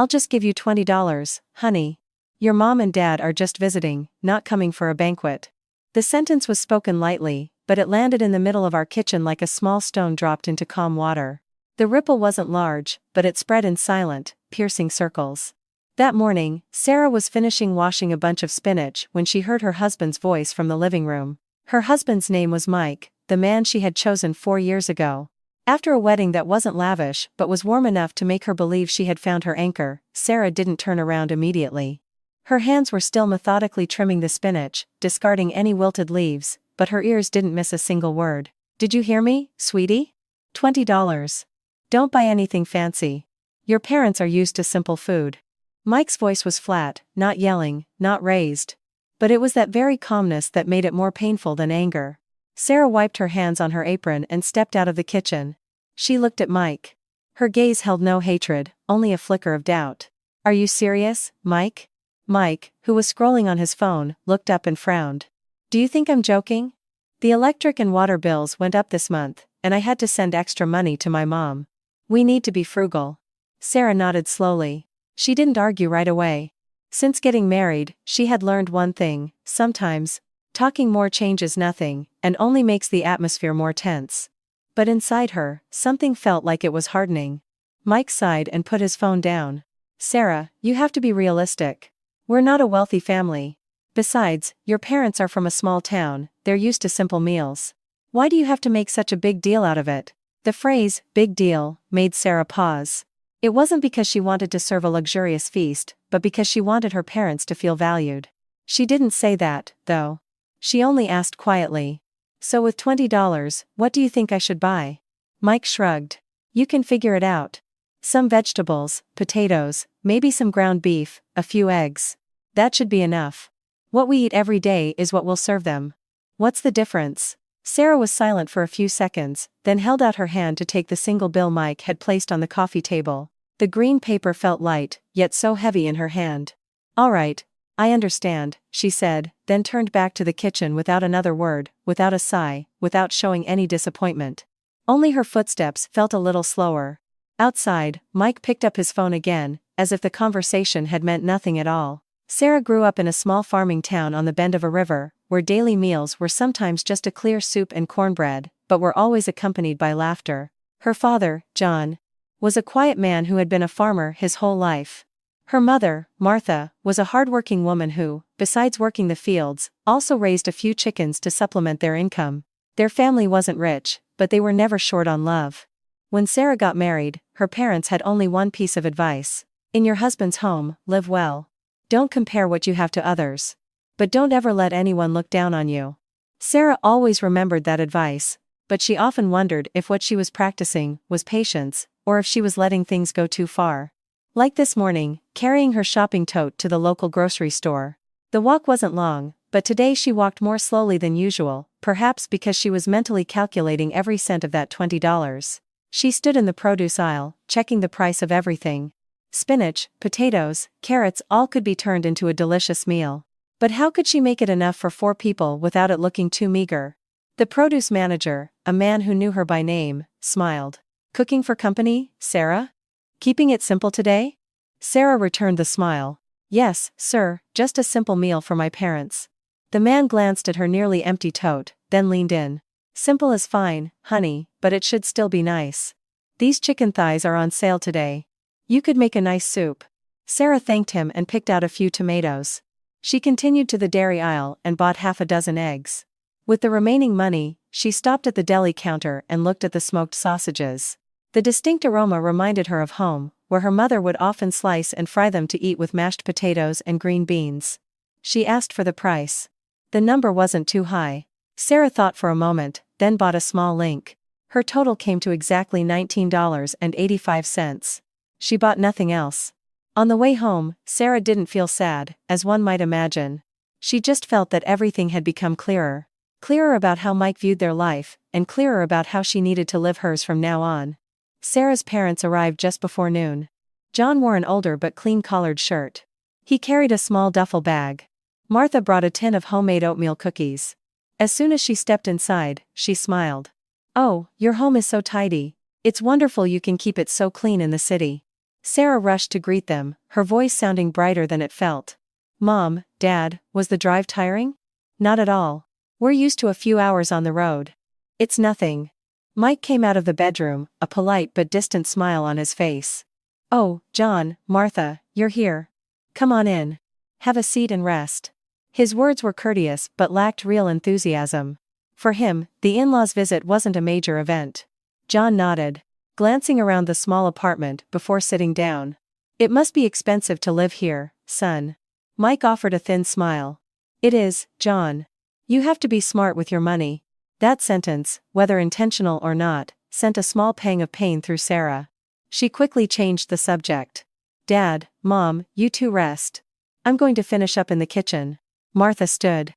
I'll just give you $20, honey. Your mom and dad are just visiting, not coming for a banquet. The sentence was spoken lightly, but it landed in the middle of our kitchen like a small stone dropped into calm water. The ripple wasn't large, but it spread in silent, piercing circles. That morning, Sarah was finishing washing a bunch of spinach when she heard her husband's voice from the living room. Her husband's name was Mike, the man she had chosen 4 years ago. After a wedding that wasn't lavish but was warm enough to make her believe she had found her anchor, Sarah didn't turn around immediately. Her hands were still methodically trimming the spinach, discarding any wilted leaves, but her ears didn't miss a single word. "Did you hear me, sweetie? $20. Don't buy anything fancy. Your parents are used to simple food." Mike's voice was flat, not yelling, not raised. But it was that very calmness that made it more painful than anger. Sarah wiped her hands on her apron and stepped out of the kitchen. She looked at Mike. Her gaze held no hatred, only a flicker of doubt. "Are you serious, Mike?" Mike, who was scrolling on his phone, looked up and frowned. "Do you think I'm joking? The electric and water bills went up this month, and I had to send extra money to my mom. We need to be frugal." Sarah nodded slowly. She didn't argue right away. Since getting married, she had learned one thing: sometimes, talking more changes nothing, and only makes the atmosphere more tense. But inside her, something felt like it was hardening. Mike sighed and put his phone down. "Sarah, you have to be realistic. We're not a wealthy family. Besides, your parents are from a small town, they're used to simple meals. Why do you have to make such a big deal out of it?" The phrase, "big deal," made Sarah pause. It wasn't because she wanted to serve a luxurious feast, but because she wanted her parents to feel valued. She didn't say that, though. She only asked quietly. "So with $20, what do you think I should buy?" Mike shrugged. "You can figure it out. Some vegetables, potatoes, maybe some ground beef, a few eggs. That should be enough. What we eat every day is what we'll serve them. What's the difference?" Sarah was silent for a few seconds, then held out her hand to take the single bill Mike had placed on the coffee table. The green paper felt light, yet so heavy in her hand. "All right, I understand," she said, then turned back to the kitchen without another word, without a sigh, without showing any disappointment. Only her footsteps felt a little slower. Outside, Mike picked up his phone again, as if the conversation had meant nothing at all. Sarah grew up in a small farming town on the bend of a river, where daily meals were sometimes just a clear soup and cornbread, but were always accompanied by laughter. Her father, John, was a quiet man who had been a farmer his whole life. Her mother, Martha, was a hardworking woman who, besides working the fields, also raised a few chickens to supplement their income. Their family wasn't rich, but they were never short on love. When Sarah got married, her parents had only one piece of advice: in your husband's home, live well. Don't compare what you have to others. But don't ever let anyone look down on you. Sarah always remembered that advice, but she often wondered if what she was practicing was patience, or if she was letting things go too far. Like this morning, carrying her shopping tote to the local grocery store. The walk wasn't long, but today she walked more slowly than usual, perhaps because she was mentally calculating every cent of that $20. She stood in the produce aisle, checking the price of everything. Spinach, potatoes, carrots, all could be turned into a delicious meal. But how could she make it enough for 4 people without it looking too meager? The produce manager, a man who knew her by name, smiled. "Cooking for company, Sarah? Keeping it simple today?" Sarah returned the smile. "Yes, sir, just a simple meal for my parents." The man glanced at her nearly empty tote, then leaned in. "Simple is fine, honey, but it should still be nice. These chicken thighs are on sale today. You could make a nice soup." Sarah thanked him and picked out a few tomatoes. She continued to the dairy aisle and bought half a dozen eggs. With the remaining money, she stopped at the deli counter and looked at the smoked sausages. The distinct aroma reminded her of home, where her mother would often slice and fry them to eat with mashed potatoes and green beans. She asked for the price. The number wasn't too high. Sarah thought for a moment, then bought a small link. Her total came to exactly $19.85. She bought nothing else. On the way home, Sarah didn't feel sad, as one might imagine. She just felt that everything had become clearer. Clearer about how Mike viewed their life, and clearer about how she needed to live hers from now on. Sarah's parents arrived just before noon. John wore an older but clean-collared shirt. He carried a small duffel bag. Martha brought a tin of homemade oatmeal cookies. As soon as she stepped inside, she smiled. "Oh, your home is so tidy. It's wonderful you can keep it so clean in the city." Sarah rushed to greet them, her voice sounding brighter than it felt. Mom, Dad, was the drive tiring? Not at all. We're used to a few hours on the road. It's nothing. Mike came out of the bedroom, a polite but distant smile on his face. Oh, John, Martha, you're here. Come on in. Have a seat and rest. His words were courteous but lacked real enthusiasm. For him, the in-laws' visit wasn't a major event. John nodded, glancing around the small apartment before sitting down. It must be expensive to live here, son. Mike offered a thin smile. It is, John. You have to be smart with your money. That sentence, whether intentional or not, sent a small pang of pain through Sarah. She quickly changed the subject. Dad, Mom, you two rest. I'm going to finish up in the kitchen. Martha stood.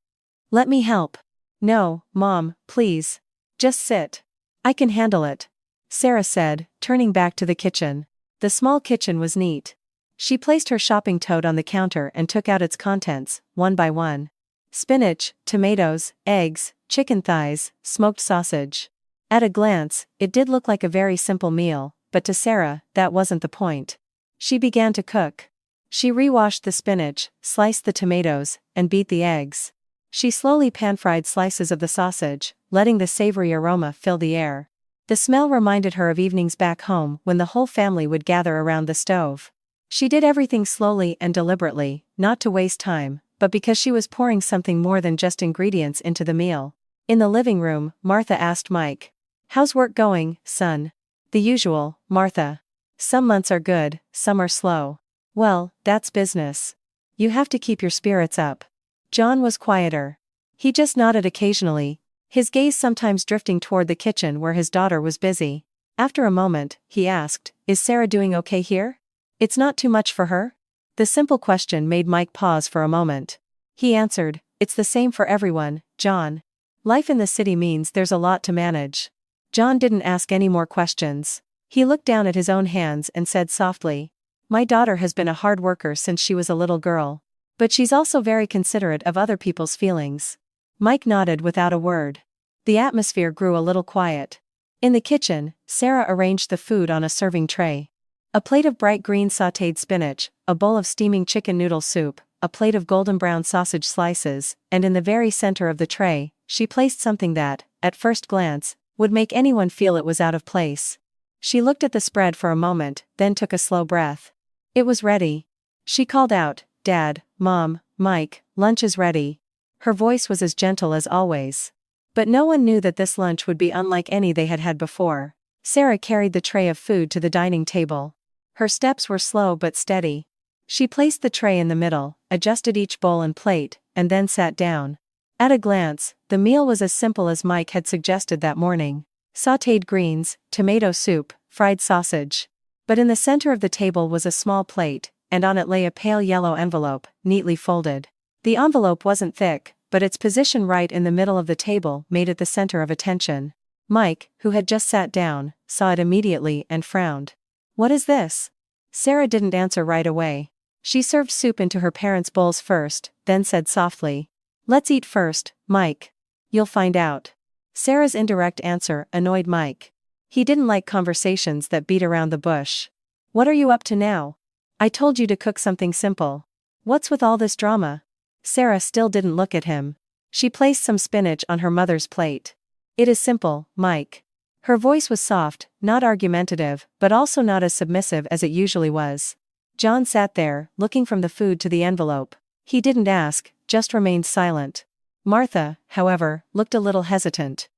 Let me help. No, Mom, please. Just sit. I can handle it, Sarah said, turning back to the kitchen. The small kitchen was neat. She placed her shopping tote on the counter and took out its contents, one by one. Spinach, tomatoes, eggs, chicken thighs, smoked sausage. At a glance, it did look like a very simple meal, but to Sarah, that wasn't the point. She began to cook. She re-washed the spinach, sliced the tomatoes, and beat the eggs. She slowly pan-fried slices of the sausage, letting the savory aroma fill the air. The smell reminded her of evenings back home when the whole family would gather around the stove. She did everything slowly and deliberately, not to waste time, but because she was pouring something more than just ingredients into the meal. In the living room, Martha asked Mike. How's work going, son? The usual, Martha. Some months are good, some are slow. Well, that's business. You have to keep your spirits up. John was quieter. He just nodded occasionally, his gaze sometimes drifting toward the kitchen where his daughter was busy. After a moment, he asked, Is Sarah doing okay here? It's not too much for her? The simple question made Mike pause for a moment. He answered, It's the same for everyone, John. Life in the city means there's a lot to manage. John didn't ask any more questions. He looked down at his own hands and said softly, My daughter has been a hard worker since she was a little girl. But she's also very considerate of other people's feelings. Mike nodded without a word. The atmosphere grew a little quiet. In the kitchen, Sarah arranged the food on a serving tray. A plate of bright green sautéed spinach, a bowl of steaming chicken noodle soup, a plate of golden brown sausage slices, and in the very center of the tray, she placed something that, at first glance, would make anyone feel it was out of place. She looked at the spread for a moment, then took a slow breath. It was ready. She called out, Dad, Mom, Mike, lunch is ready. Her voice was as gentle as always. But no one knew that this lunch would be unlike any they had had before. Sarah carried the tray of food to the dining table. Her steps were slow but steady. She placed the tray in the middle, adjusted each bowl and plate, and then sat down. At a glance, the meal was as simple as Mike had suggested that morning. Sautéed greens, tomato soup, fried sausage. But in the center of the table was a small plate, and on it lay a pale yellow envelope, neatly folded. The envelope wasn't thick, but its position right in the middle of the table made it the center of attention. Mike, who had just sat down, saw it immediately and frowned. What is this? Sarah didn't answer right away. She served soup into her parents' bowls first, then said softly, Let's eat first, Mike. You'll find out. Sarah's indirect answer annoyed Mike. He didn't like conversations that beat around the bush. What are you up to now? I told you to cook something simple. What's with all this drama? Sarah still didn't look at him. She placed some spinach on her mother's plate. It is simple, Mike. Her voice was soft, not argumentative, but also not as submissive as it usually was. John sat there, looking from the food to the envelope. He didn't ask, just remained silent. Martha, however, looked a little hesitant.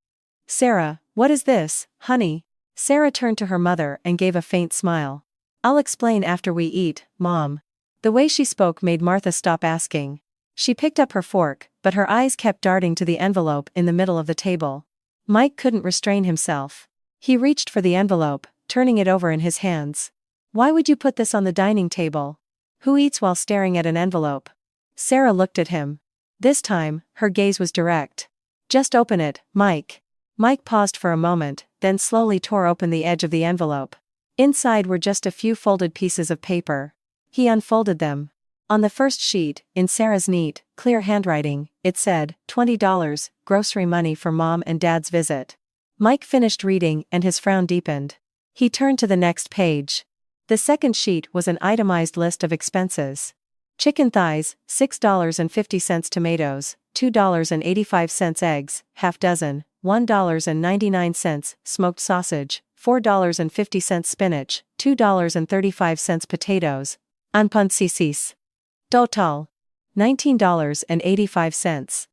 Sarah, what is this, honey? Sarah turned to her mother and gave a faint smile. I'll explain after we eat, Mom. The way she spoke made Martha stop asking. She picked up her fork, but her eyes kept darting to the envelope in the middle of the table. Mike couldn't restrain himself. He reached for the envelope, turning it over in his hands. Why would you put this on the dining table? Who eats while staring at an envelope? Sarah looked at him. This time, her gaze was direct. Just open it, Mike. Mike paused for a moment, then slowly tore open the edge of the envelope. Inside were just a few folded pieces of paper. He unfolded them. On the first sheet, in Sarah's neat, clear handwriting, it said, $20, grocery money for Mom and Dad's visit. Mike finished reading and his frown deepened. He turned to the next page. The second sheet was an itemized list of expenses. Chicken thighs, $6.50 tomatoes, $2.85 eggs, half dozen, $1.99 smoked sausage, $4.50 spinach, $2.35 potatoes, unpancisis. Total. $19.85.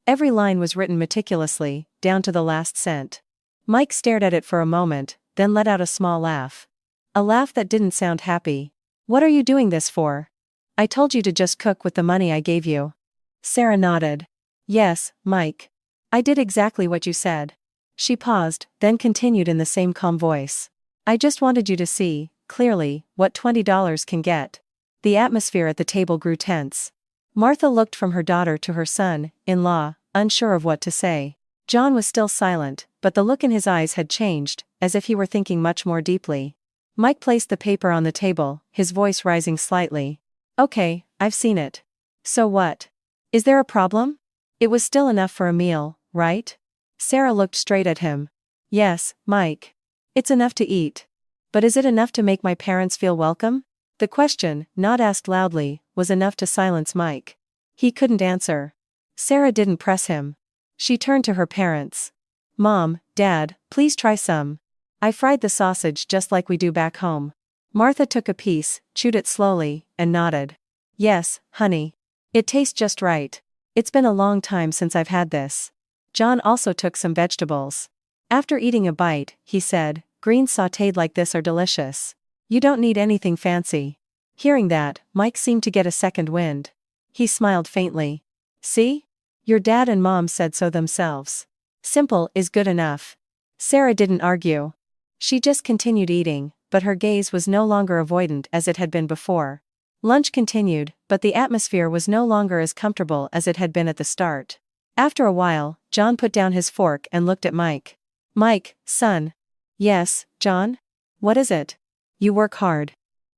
Every line was written meticulously, down to the last cent. Mike stared at it for a moment, then let out a small laugh. A laugh that didn't sound happy. What are you doing this for? I told you to just cook with the money I gave you. Sarah nodded. Yes, Mike. I did exactly what you said. She paused, then continued in the same calm voice. I just wanted you to see, clearly, what $20 can get. The atmosphere at the table grew tense. Martha looked from her daughter to her son-in-law, unsure of what to say. John was still silent, but the look in his eyes had changed, as if he were thinking much more deeply. Mike placed the paper on the table, his voice rising slightly. Okay, I've seen it. So what? Is there a problem? It was still enough for a meal, right? Sarah looked straight at him. Yes, Mike. It's enough to eat. But is it enough to make my parents feel welcome? The question, not asked loudly, was enough to silence Mike. He couldn't answer. Sarah didn't press him. She turned to her parents. Mom, Dad, please try some. I fried the sausage just like we do back home. Martha took a piece, chewed it slowly, and nodded. Yes, honey. It tastes just right. It's been a long time since I've had this. John also took some vegetables. After eating a bite, he said, greens sautéed like this are delicious. You don't need anything fancy. Hearing that, Mike seemed to get a second wind. He smiled faintly. See? Your dad and mom said so themselves. Simple is good enough. Sarah didn't argue. She just continued eating, but her gaze was no longer avoidant as it had been before. Lunch continued, but the atmosphere was no longer as comfortable as it had been at the start. After a while, John put down his fork and looked at Mike. Mike, son. Yes, John? What is it? You work hard.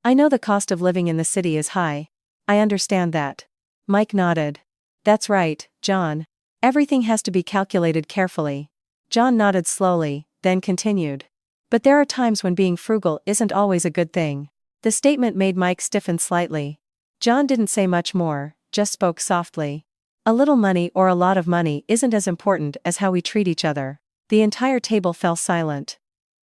I know the cost of living in the city is high. I understand that. Mike nodded. That's right, John. Everything has to be calculated carefully. John nodded slowly, then continued. But there are times when being frugal isn't always a good thing. The statement made Mike stiffen slightly. John didn't say much more, just spoke softly. A little money or a lot of money isn't as important as how we treat each other. The entire table fell silent.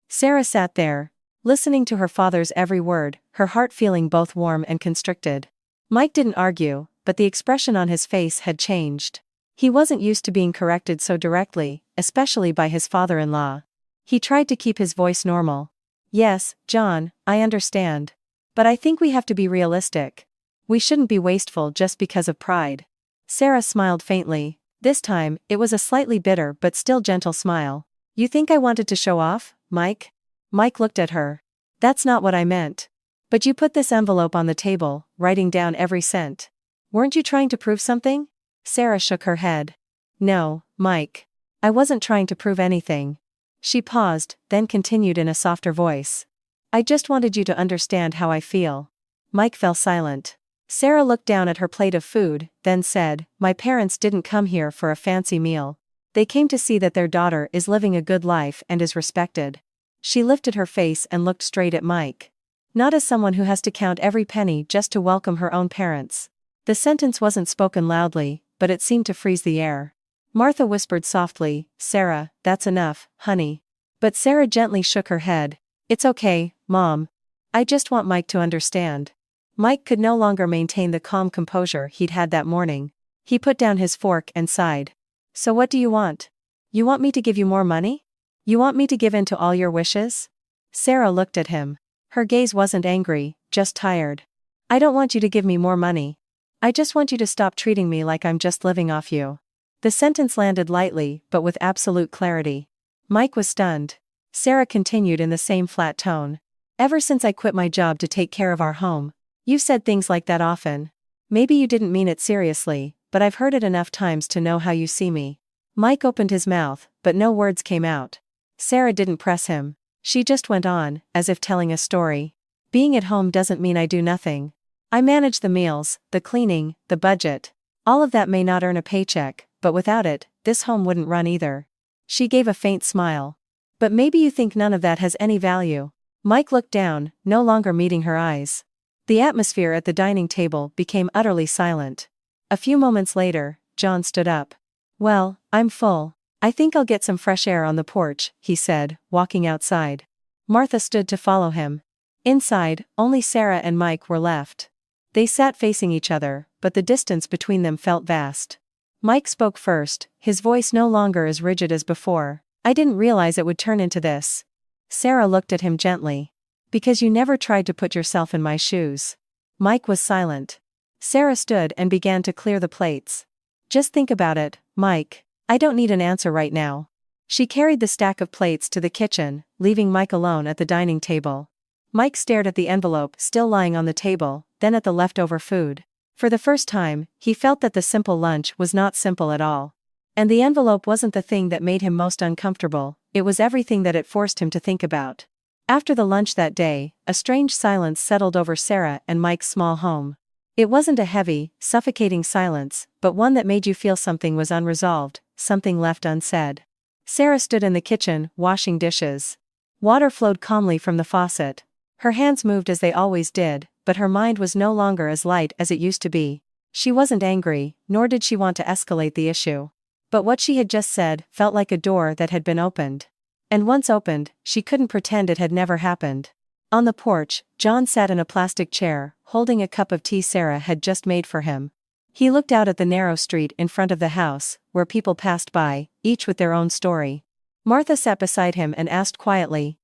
Sarah sat there, listening to her father's every word, her heart feeling both warm and constricted. Mike didn't argue, but the expression on his face had changed. He wasn't used to being corrected so directly, especially by his father-in-law. He tried to keep his voice normal. Yes, John, I understand. But I think we have to be realistic. We shouldn't be wasteful just because of pride. Sarah smiled faintly. This time, it was a slightly bitter but still gentle smile. You think I wanted to show off, Mike? Mike looked at her. That's not what I meant. But you put this envelope on the table, writing down every cent. Weren't you trying to prove something? Sarah shook her head. No, Mike. I wasn't trying to prove anything. She paused, then continued in a softer voice. I just wanted you to understand how I feel. Mike fell silent. Sarah looked down at her plate of food, then said, My parents didn't come here for a fancy meal. They came to see that their daughter is living a good life and is respected. She lifted her face and looked straight at Mike. Not as someone who has to count every penny just to welcome her own parents. The sentence wasn't spoken loudly, but it seemed to freeze the air. Martha whispered softly, Sarah, that's enough, honey. But Sarah gently shook her head. It's okay, Mom. I just want Mike to understand. Mike could no longer maintain the calm composure he'd had that morning. He put down his fork and sighed. So what do you want? You want me to give you more money? You want me to give in to all your wishes? Sarah looked at him. Her gaze wasn't angry, just tired. I don't want you to give me more money. I just want you to stop treating me like I'm just living off you. The sentence landed lightly, but with absolute clarity. Mike was stunned. Sarah continued in the same flat tone. Ever since I quit my job to take care of our home, you've said things like that often. Maybe you didn't mean it seriously, but I've heard it enough times to know how you see me. Mike opened his mouth, but no words came out. Sarah didn't press him. She just went on, as if telling a story. Being at home doesn't mean I do nothing. I manage the meals, the cleaning, the budget. All of that may not earn a paycheck, but without it, this home wouldn't run either. She gave a faint smile. But maybe you think none of that has any value. Mike looked down, no longer meeting her eyes. The atmosphere at the dining table became utterly silent. A few moments later, John stood up. "Well, I'm full. I think I'll get some fresh air on the porch," he said, walking outside. Martha stood to follow him. Inside, only Sarah and Mike were left. They sat facing each other, but the distance between them felt vast. Mike spoke first, his voice no longer as rigid as before. "I didn't realize it would turn into this." Sarah looked at him gently. "Because you never tried to put yourself in my shoes." Mike was silent. Sarah stood and began to clear the plates. "Just think about it, Mike. I don't need an answer right now." She carried the stack of plates to the kitchen, leaving Mike alone at the dining table. Mike stared at the envelope still lying on the table, then at the leftover food. For the first time, he felt that the simple lunch was not simple at all. And the envelope wasn't the thing that made him most uncomfortable, it was everything that it forced him to think about. After the lunch that day, a strange silence settled over Sarah and Mike's small home. It wasn't a heavy, suffocating silence, but one that made you feel something was unresolved, something left unsaid. Sarah stood in the kitchen, washing dishes. Water flowed calmly from the faucet. Her hands moved as they always did, but her mind was no longer as light as it used to be. She wasn't angry, nor did she want to escalate the issue. But what she had just said felt like a door that had been opened. And once opened, she couldn't pretend it had never happened. On the porch, John sat in a plastic chair, holding a cup of tea Sarah had just made for him. He looked out at the narrow street in front of the house, where people passed by, each with their own story. Martha sat beside him and asked quietly,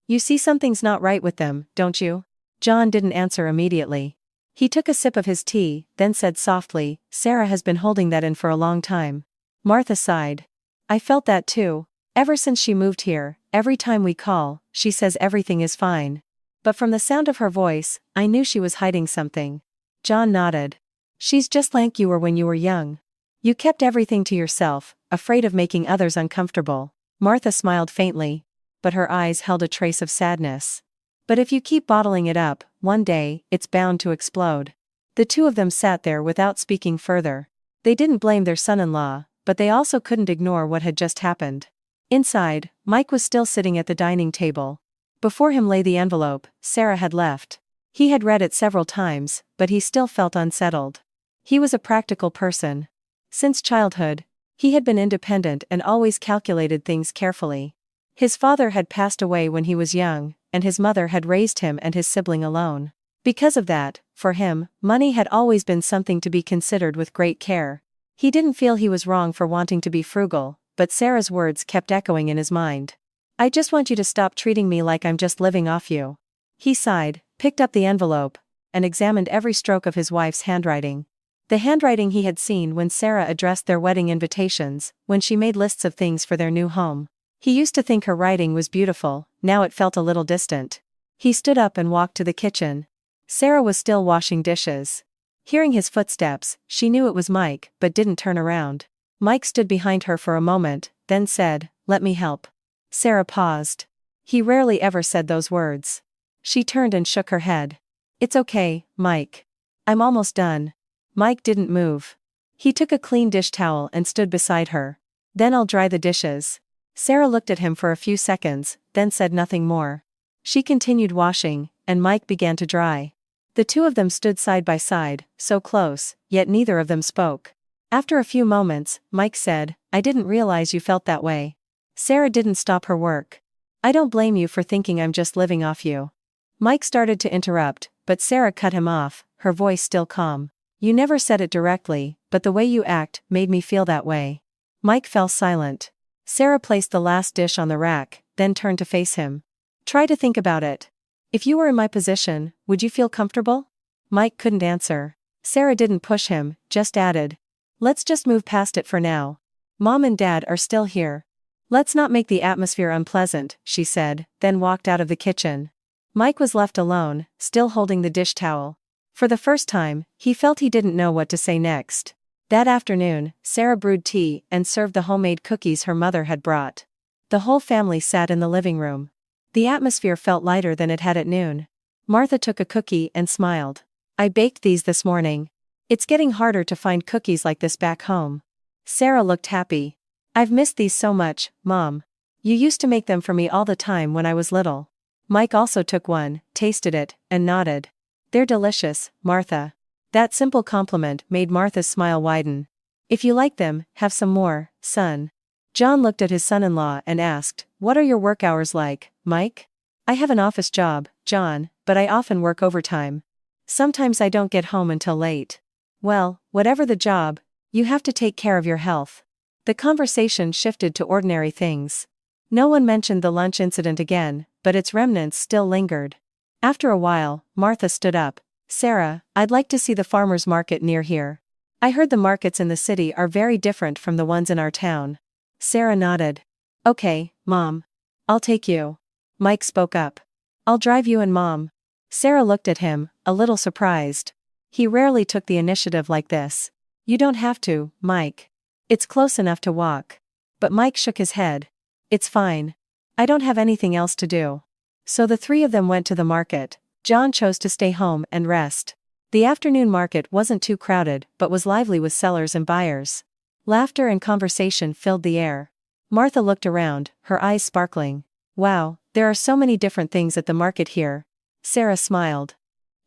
"You see something's not right with them, don't you?" John didn't answer immediately. He took a sip of his tea, then said softly, "Sarah has been holding that in for a long time." Martha sighed. "I felt that too. Ever since she moved here, every time we call, she says everything is fine. But from the sound of her voice, I knew she was hiding something." John nodded. "She's just like you were when you were young. You kept everything to yourself, afraid of making others uncomfortable." Martha smiled faintly, but her eyes held a trace of sadness. "But if you keep bottling it up, one day, it's bound to explode." The two of them sat there without speaking further. They didn't blame their son-in-law, but they also couldn't ignore what had just happened. Inside, Mike was still sitting at the dining table. Before him lay the envelope Sarah had left. He had read it several times, but he still felt unsettled. He was a practical person. Since childhood, he had been independent and always calculated things carefully. His father had passed away when he was young, and his mother had raised him and his sibling alone. Because of that, for him, money had always been something to be considered with great care. He didn't feel he was wrong for wanting to be frugal, but Sarah's words kept echoing in his mind. "I just want you to stop treating me like I'm just living off you." He sighed, picked up the envelope, and examined every stroke of his wife's handwriting. The handwriting he had seen when Sarah addressed their wedding invitations, when she made lists of things for their new home. He used to think her writing was beautiful, now it felt a little distant. He stood up and walked to the kitchen. Sarah was still washing dishes. Hearing his footsteps, she knew it was Mike, but didn't turn around. Mike stood behind her for a moment, then said, "Let me help." Sarah paused. He rarely ever said those words. She turned and shook her head. "It's okay, Mike. I'm almost done." Mike didn't move. He took a clean dish towel and stood beside her. "Then I'll dry the dishes." Sarah looked at him for a few seconds, then said nothing more. She continued washing, and Mike began to dry. The two of them stood side by side, so close, yet neither of them spoke. After a few moments, Mike said, "I didn't realize you felt that way." Sarah didn't stop her work. "I don't blame you for thinking I'm just living off you." Mike started to interrupt, but Sarah cut him off, her voice still calm. "You never said it directly, but the way you act made me feel that way." Mike fell silent. Sarah placed the last dish on the rack, then turned to face him. "Try to think about it. If you were in my position, would you feel comfortable?" Mike couldn't answer. Sarah didn't push him, just added, "Let's just move past it for now. Mom and Dad are still here. Let's not make the atmosphere unpleasant," she said, then walked out of the kitchen. Mike was left alone, still holding the dish towel. For the first time, he felt he didn't know what to say next. That afternoon, Sarah brewed tea and served the homemade cookies her mother had brought. The whole family sat in the living room. The atmosphere felt lighter than it had at noon. Martha took a cookie and smiled. "I baked these this morning. It's getting harder to find cookies like this back home." Sarah looked happy. "I've missed these so much, Mom. You used to make them for me all the time when I was little." Mike also took one, tasted it, and nodded. They're delicious, Martha. That simple compliment made Martha's smile widen. If you like them, have some more, son. John looked at his son-in-law and asked, what are your work hours like, Mike? I have an office job, John, but I often work overtime. Sometimes I don't get home until late. Well, whatever the job, you have to take care of your health. The conversation shifted to ordinary things. No one mentioned the lunch incident again, but its remnants still lingered. After a while, Martha stood up. Sarah, I'd like to see the farmer's market near here. I heard the markets in the city are very different from the ones in our town. Sarah nodded. Okay, Mom. I'll take you. Mike spoke up. I'll drive you and Mom. Sarah looked at him, a little surprised. He rarely took the initiative like this. You don't have to, Mike. It's close enough to walk. But Mike shook his head. It's fine. I don't have anything else to do. So the three of them went to the market. John chose to stay home and rest. The afternoon market wasn't too crowded but was lively with sellers and buyers. Laughter and conversation filled the air. Martha looked around, her eyes sparkling. Wow, there are so many different things at the market here. Sarah smiled.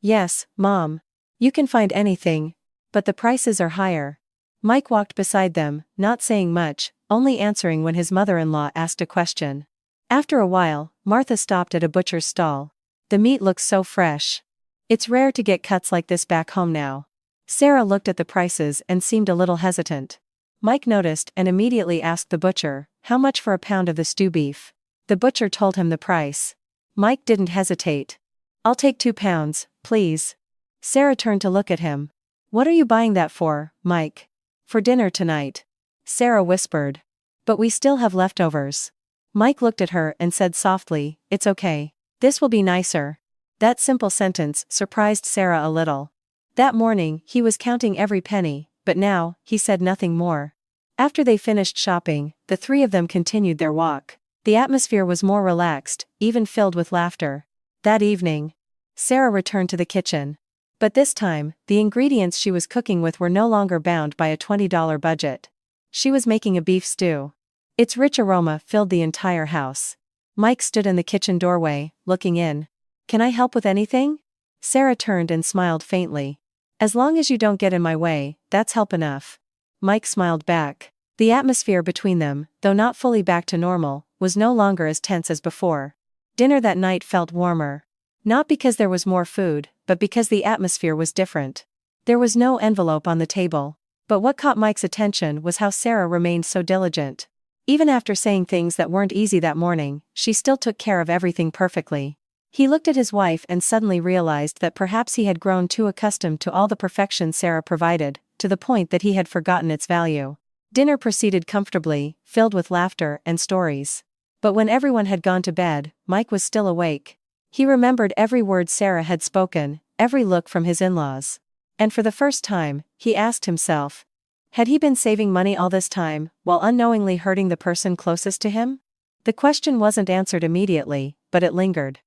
Yes, Mom. You can find anything. But the prices are higher. Mike walked beside them, not saying much, only answering when his mother-in-law asked a question. After a while, Martha stopped at a butcher's stall. The meat looks so fresh. It's rare to get cuts like this back home now. Sarah looked at the prices and seemed a little hesitant. Mike noticed and immediately asked the butcher, how much for a pound of the stew beef? The butcher told him the price. Mike didn't hesitate. I'll take 2 pounds, please. Sarah turned to look at him. What are you buying that for, Mike? For dinner tonight. Sarah whispered. But we still have leftovers. Mike looked at her and said softly, it's okay. This will be nicer. That simple sentence surprised Sarah a little. That morning, he was counting every penny, but now, he said nothing more. After they finished shopping, the three of them continued their walk. The atmosphere was more relaxed, even filled with laughter. That evening, Sarah returned to the kitchen. But this time, the ingredients she was cooking with were no longer bound by a $20 budget. She was making a beef stew. Its rich aroma filled the entire house. Mike stood in the kitchen doorway, looking in. Can I help with anything? Sarah turned and smiled faintly. As long as you don't get in my way, that's help enough. Mike smiled back. The atmosphere between them, though not fully back to normal, was no longer as tense as before. Dinner that night felt warmer. Not because there was more food, but because the atmosphere was different. There was no envelope on the table. But what caught Mike's attention was how Sarah remained so diligent. Even after saying things that weren't easy that morning, she still took care of everything perfectly. He looked at his wife and suddenly realized that perhaps he had grown too accustomed to all the perfection Sarah provided, to the point that he had forgotten its value. Dinner proceeded comfortably, filled with laughter and stories. But when everyone had gone to bed, Mike was still awake. He remembered every word Sarah had spoken, every look from his in-laws. And for the first time, he asked himself, had he been saving money all this time, while unknowingly hurting the person closest to him? The question wasn't answered immediately, but it lingered.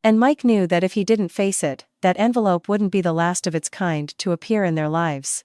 And Mike knew that if he didn't face it, that envelope wouldn't be the last of its kind to appear in their lives.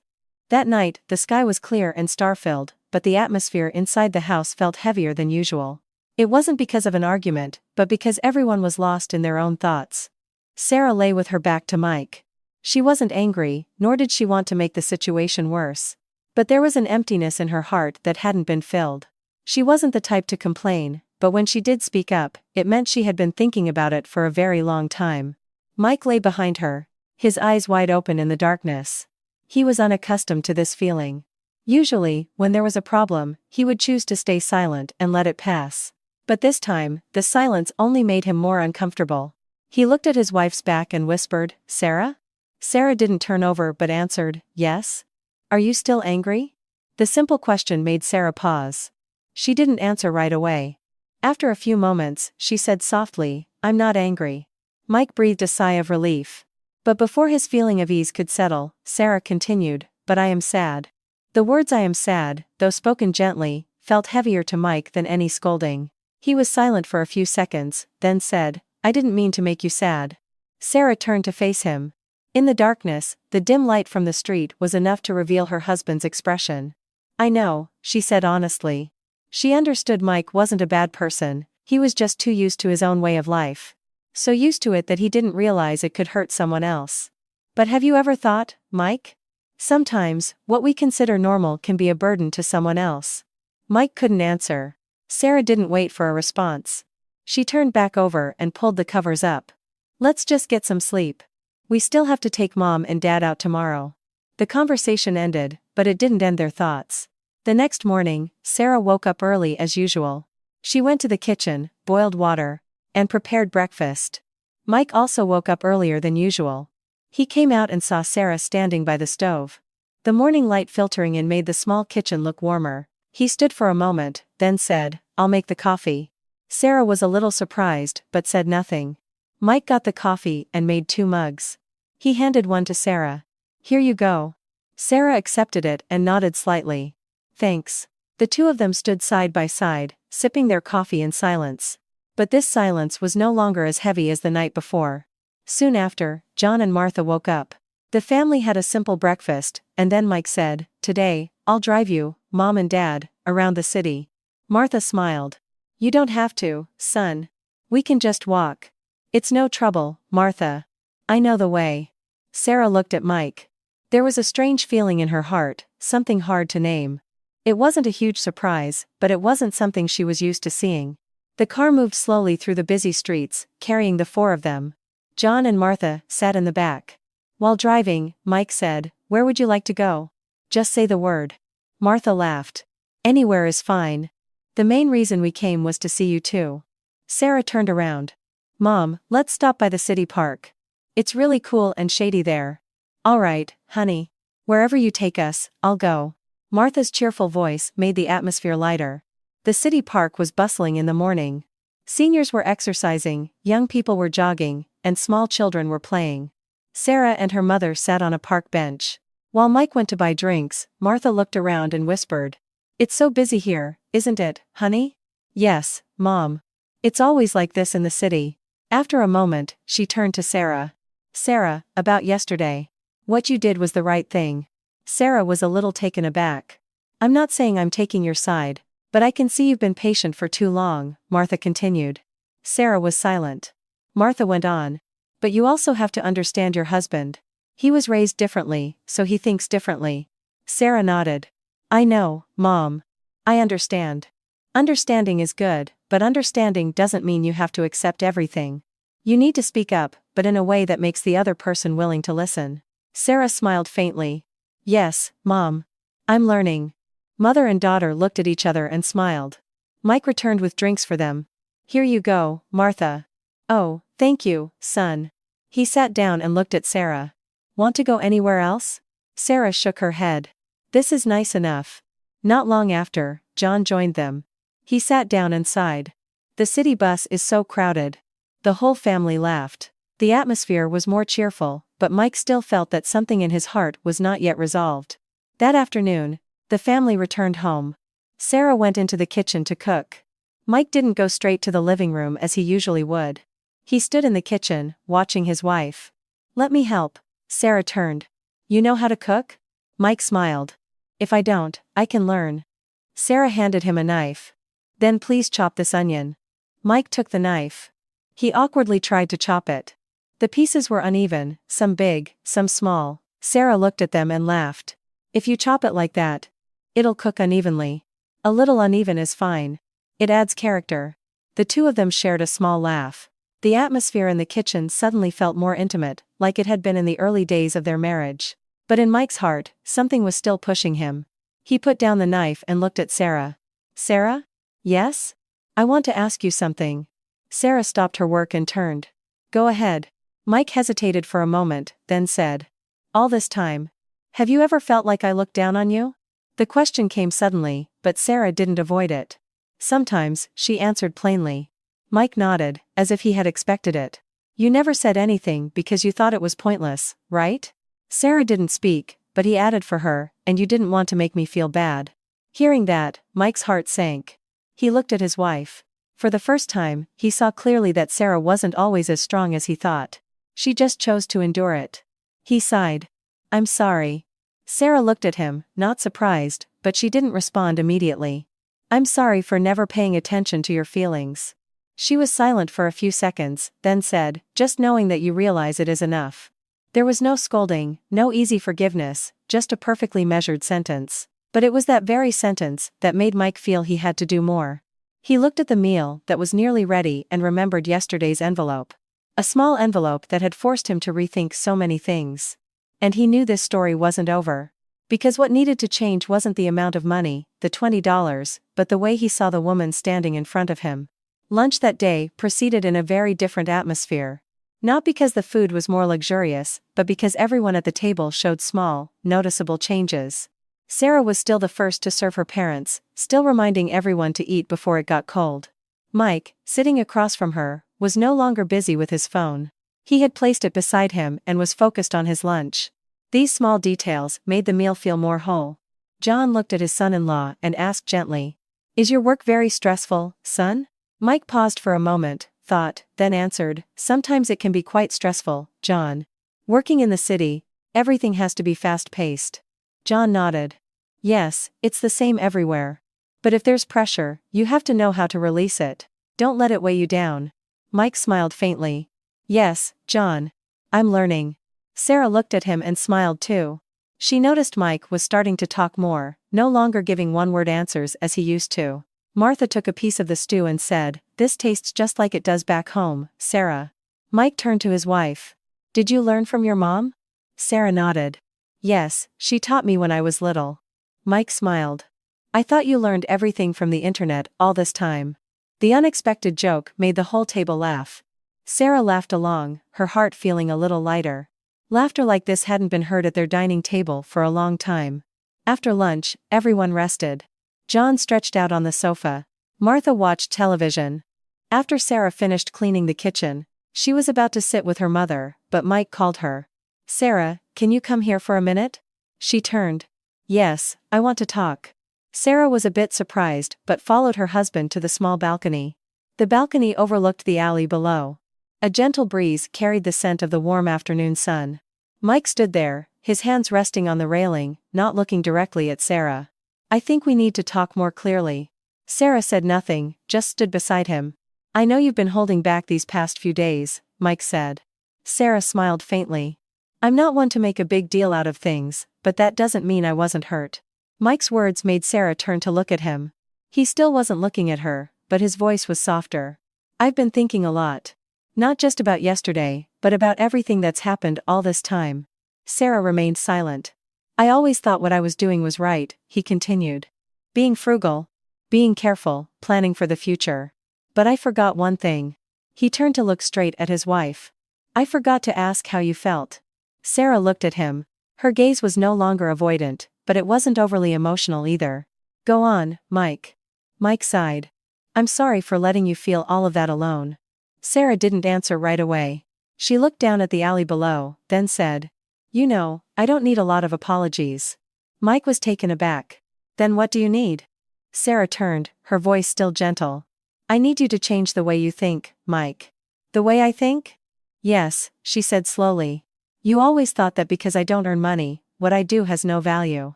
That night, the sky was clear and star-filled, but the atmosphere inside the house felt heavier than usual. It wasn't because of an argument, but because everyone was lost in their own thoughts. Sarah lay with her back to Mike. She wasn't angry, nor did she want to make the situation worse. But there was an emptiness in her heart that hadn't been filled. She wasn't the type to complain, but when she did speak up, it meant she had been thinking about it for a very long time. Mike lay behind her, his eyes wide open in the darkness. He was unaccustomed to this feeling. Usually, when there was a problem, he would choose to stay silent and let it pass. But this time, the silence only made him more uncomfortable. He looked at his wife's back and whispered, Sarah? Sarah didn't turn over but answered, yes. Are you still angry? The simple question made Sarah pause. She didn't answer right away. After a few moments, she said softly, I'm not angry. Mike breathed a sigh of relief. But before his feeling of ease could settle, Sarah continued, but I am sad. The words I am sad, though spoken gently, felt heavier to Mike than any scolding. He was silent for a few seconds, then said, I didn't mean to make you sad. Sarah turned to face him. In the darkness, the dim light from the street was enough to reveal her husband's expression. I know, she said honestly. She understood Mike wasn't a bad person, he was just too used to his own way of life. So used to it that he didn't realize it could hurt someone else. But have you ever thought, Mike? Sometimes, what we consider normal can be a burden to someone else. Mike couldn't answer. Sarah didn't wait for a response. She turned back over and pulled the covers up. Let's just get some sleep. We still have to take Mom and Dad out tomorrow. The conversation ended, but it didn't end their thoughts. The next morning, Sarah woke up early as usual. She went to the kitchen, boiled water, and prepared breakfast. Mike also woke up earlier than usual. He came out and saw Sarah standing by the stove. The morning light filtering in made the small kitchen look warmer. He stood for a moment, then said, "I'll make the coffee." Sarah was a little surprised, but said nothing. Mike got the coffee and made 2 mugs. He handed one to Sarah. "Here you go." Sarah accepted it and nodded slightly. "Thanks." The two of them stood side by side, sipping their coffee in silence. But this silence was no longer as heavy as the night before. Soon after, John and Martha woke up. The family had a simple breakfast, and then Mike said, "Today, I'll drive you, Mom and Dad, around the city." Martha smiled. "You don't have to, son. We can just walk. It's no trouble, Martha. I know the way." Sarah looked at Mike. There was a strange feeling in her heart, something hard to name. It wasn't a huge surprise, but it wasn't something she was used to seeing. The car moved slowly through the busy streets, carrying the 4 of them. John and Martha sat in the back. While driving, Mike said, "Where would you like to go? Just say the word." Martha laughed. "Anywhere is fine. The main reason we came was to see you too." Sarah turned around. "Mom, let's stop by the city park. It's really cool and shady there." "All right, honey. Wherever you take us, I'll go." Martha's cheerful voice made the atmosphere lighter. The city park was bustling in the morning. Seniors were exercising, young people were jogging, and small children were playing. Sarah and her mother sat on a park bench. While Mike went to buy drinks, Martha looked around and whispered, "It's so busy here, isn't it, honey?" "Yes, Mom. It's always like this in the city." After a moment, she turned to Sarah. "Sarah, about yesterday. What you did was the right thing." Sarah was a little taken aback. "I'm not saying I'm taking your side, but I can see you've been patient for too long," Martha continued. Sarah was silent. Martha went on. "But you also have to understand your husband. He was raised differently, so he thinks differently." Sarah nodded. "I know, Mom. I understand. Understanding is good, but understanding doesn't mean you have to accept everything. You need to speak up, but in a way that makes the other person willing to listen." Sarah smiled faintly. "Yes, Mom. I'm learning." Mother and daughter looked at each other and smiled. Mike returned with drinks for them. "Here you go, Martha." "Oh, thank you, son." He sat down and looked at Sarah. "Want to go anywhere else?" Sarah shook her head. "This is nice enough." Not long after, John joined them. He sat down and sighed. "The city bus is so crowded." The whole family laughed. The atmosphere was more cheerful, but Mike still felt that something in his heart was not yet resolved. That afternoon, the family returned home. Sarah went into the kitchen to cook. Mike didn't go straight to the living room as he usually would. He stood in the kitchen, watching his wife. "Let me help." Sarah turned. "You know how to cook?" Mike smiled. "If I don't, I can learn." Sarah handed him a knife. "Then please chop this onion." Mike took the knife. He awkwardly tried to chop it. The pieces were uneven, some big, some small. Sarah looked at them and laughed. "If you chop it like that, it'll cook unevenly. A little uneven is fine. It adds character." The two of them shared a small laugh. The atmosphere in the kitchen suddenly felt more intimate, like it had been in the early days of their marriage. But in Mike's heart, something was still pushing him. He put down the knife and looked at Sarah. "Sarah? Yes? I want to ask you something." Sarah stopped her work and turned. "Go ahead." Mike hesitated for a moment, then said, "All this time, have you ever felt like I looked down on you?" The question came suddenly, but Sarah didn't avoid it. "Sometimes," she answered plainly. Mike nodded, as if he had expected it. "You never said anything because you thought it was pointless, right?" Sarah didn't speak, but he added for her, "And you didn't want to make me feel bad." Hearing that, Mike's heart sank. He looked at his wife. For the first time, he saw clearly that Sarah wasn't always as strong as he thought. She just chose to endure it. He sighed. "I'm sorry." Sarah looked at him, not surprised, but she didn't respond immediately. "I'm sorry for never paying attention to your feelings." She was silent for a few seconds, then said, "Just knowing that you realize it is enough." There was no scolding, no easy forgiveness, just a perfectly measured sentence. But it was that very sentence that made Mike feel he had to do more. He looked at the meal that was nearly ready and remembered yesterday's envelope. A small envelope that had forced him to rethink so many things. And he knew this story wasn't over. Because what needed to change wasn't the amount of money, the $20, but the way he saw the woman standing in front of him. Lunch that day proceeded in a very different atmosphere. Not because the food was more luxurious, but because everyone at the table showed small, noticeable changes. Sarah was still the first to serve her parents, still reminding everyone to eat before it got cold. Mike, sitting across from her, was no longer busy with his phone. He had placed it beside him and was focused on his lunch. These small details made the meal feel more whole. John looked at his son-in-law and asked gently, "Is your work very stressful, son?" Mike paused for a moment, thought, then answered, "Sometimes it can be quite stressful, John. Working in the city, everything has to be fast-paced." John nodded. "Yes, it's the same everywhere. But if there's pressure, you have to know how to release it. Don't let it weigh you down." Mike smiled faintly. "Yes, John. I'm learning." Sarah looked at him and smiled too. She noticed Mike was starting to talk more, no longer giving one-word answers as he used to. Martha took a piece of the stew and said, "This tastes just like it does back home, Sarah." Mike turned to his wife. "Did you learn from your mom?" Sarah nodded. "Yes, she taught me when I was little." Mike smiled. "I thought you learned everything from the internet all this time." The unexpected joke made the whole table laugh. Sarah laughed along, her heart feeling a little lighter. Laughter like this hadn't been heard at their dining table for a long time. After lunch, everyone rested. John stretched out on the sofa. Martha watched television. After Sarah finished cleaning the kitchen, she was about to sit with her mother, but Mike called her. "Sarah, can you come here for a minute?" She turned. "Yes, I want to talk." Sarah was a bit surprised but followed her husband to the small balcony. The balcony overlooked the alley below. A gentle breeze carried the scent of the warm afternoon sun. Mike stood there, his hands resting on the railing, not looking directly at Sarah. "I think we need to talk more clearly." Sarah said nothing, just stood beside him. "I know you've been holding back these past few days," Mike said. Sarah smiled faintly. "I'm not one to make a big deal out of things, but that doesn't mean I wasn't hurt." Mike's words made Sarah turn to look at him. He still wasn't looking at her, but his voice was softer. "I've been thinking a lot. Not just about yesterday, but about everything that's happened all this time." Sarah remained silent. "I always thought what I was doing was right," he continued. "Being frugal. Being careful, planning for the future. But I forgot one thing." He turned to look straight at his wife. "I forgot to ask how you felt." Sarah looked at him. Her gaze was no longer avoidant, but it wasn't overly emotional either. "Go on, Mike." Mike sighed. "I'm sorry for letting you feel all of that alone." Sarah didn't answer right away. She looked down at the alley below, then said, "You know, I don't need a lot of apologies." Mike was taken aback. "Then what do you need?" Sarah turned, her voice still gentle. "I need you to change the way you think, Mike." "The way I think?" "Yes," she said slowly. "You always thought that because I don't earn money, what I do has no value."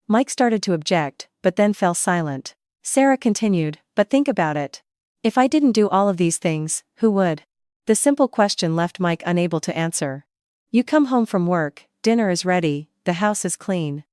Mike started to object, but then fell silent. Sarah continued, "But think about it. If I didn't do all of these things, who would?" The simple question left Mike unable to answer. You come home from work, dinner is ready, the house is clean.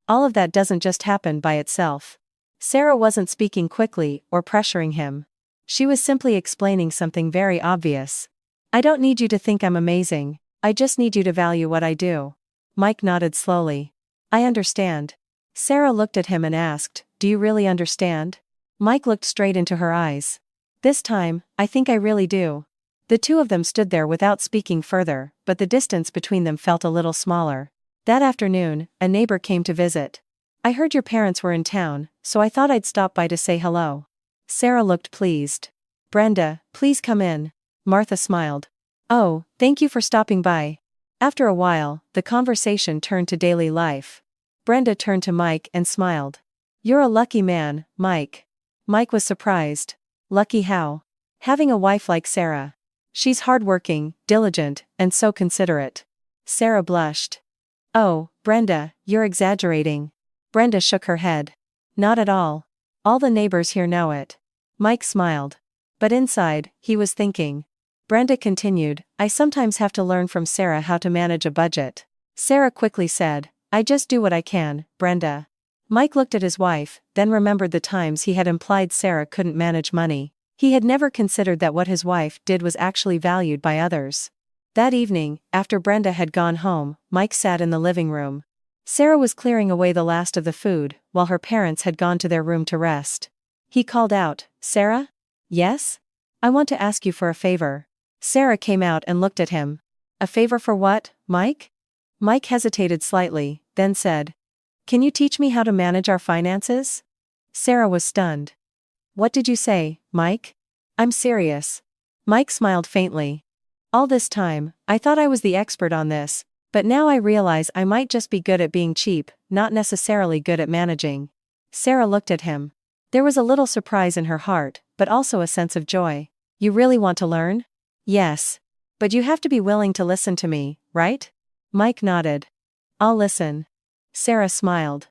All of that doesn't just happen by itself. Sarah wasn't speaking quickly or pressuring him. She was simply explaining something very obvious. "I don't need you to think I'm amazing, I just need you to value what I do." Mike nodded slowly. "I understand." Sarah looked at him and asked, "Do you really understand?" Mike looked straight into her eyes. "This time, I think I really do." The two of them stood there without speaking further, but the distance between them felt a little smaller. That afternoon, a neighbor came to visit. "I heard your parents were in town, so I thought I'd stop by to say hello." Sarah looked pleased. "Brenda, please come in." Martha smiled. "Oh, thank you for stopping by." After a while, the conversation turned to daily life. Brenda turned to Mike and smiled. "You're a lucky man, Mike." Mike was surprised. "Lucky how?" "Having a wife like Sarah. She's hardworking, diligent, and so considerate." Sarah blushed. "Oh, Brenda, you're exaggerating." Brenda shook her head. "Not at all. All the neighbors here know it." Mike smiled. But inside, he was thinking. Brenda continued, I sometimes have to learn from Sarah how to manage a budget. Sarah quickly said, I just do what I can, Brenda. Mike looked at his wife, then remembered the times he had implied Sarah couldn't manage money. He had never considered that what his wife did was actually valued by others. That evening, after Brenda had gone home, Mike sat in the living room. Sarah was clearing away the last of the food, while her parents had gone to their room to rest. He called out, Sarah? Yes? I want to ask you for a favor. Sarah came out and looked at him. A favor for what, Mike? Mike hesitated slightly, then said, Can you teach me how to manage our finances? Sarah was stunned. What did you say, Mike? I'm serious. Mike smiled faintly. All this time, I thought I was the expert on this, but now I realize I might just be good at being cheap, not necessarily good at managing. Sarah looked at him. There was a little surprise in her heart, but also a sense of joy. You really want to learn? Yes. But you have to be willing to listen to me, right? Mike nodded. I'll listen. Sarah smiled.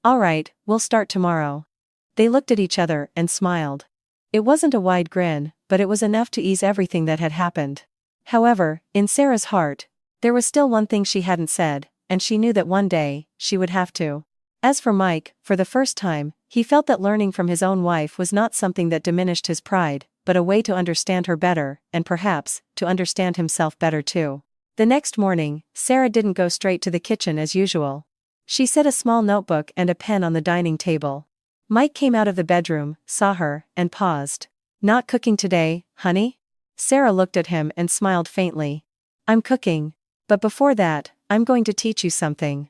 All right, we'll start tomorrow. They looked at each other and smiled. It wasn't a wide grin, but it was enough to ease everything that had happened. However, in Sarah's heart, there was still one thing she hadn't said, and she knew that one day, she would have to. As for Mike, for the first time, he felt that learning from his own wife was not something that diminished his pride, but a way to understand her better, and perhaps, to understand himself better too. The next morning, Sarah didn't go straight to the kitchen as usual. She set a small notebook and a pen on the dining table. Mike came out of the bedroom, saw her, and paused. Not cooking today, honey? Sarah looked at him and smiled faintly. I'm cooking. But before that, I'm going to teach you something.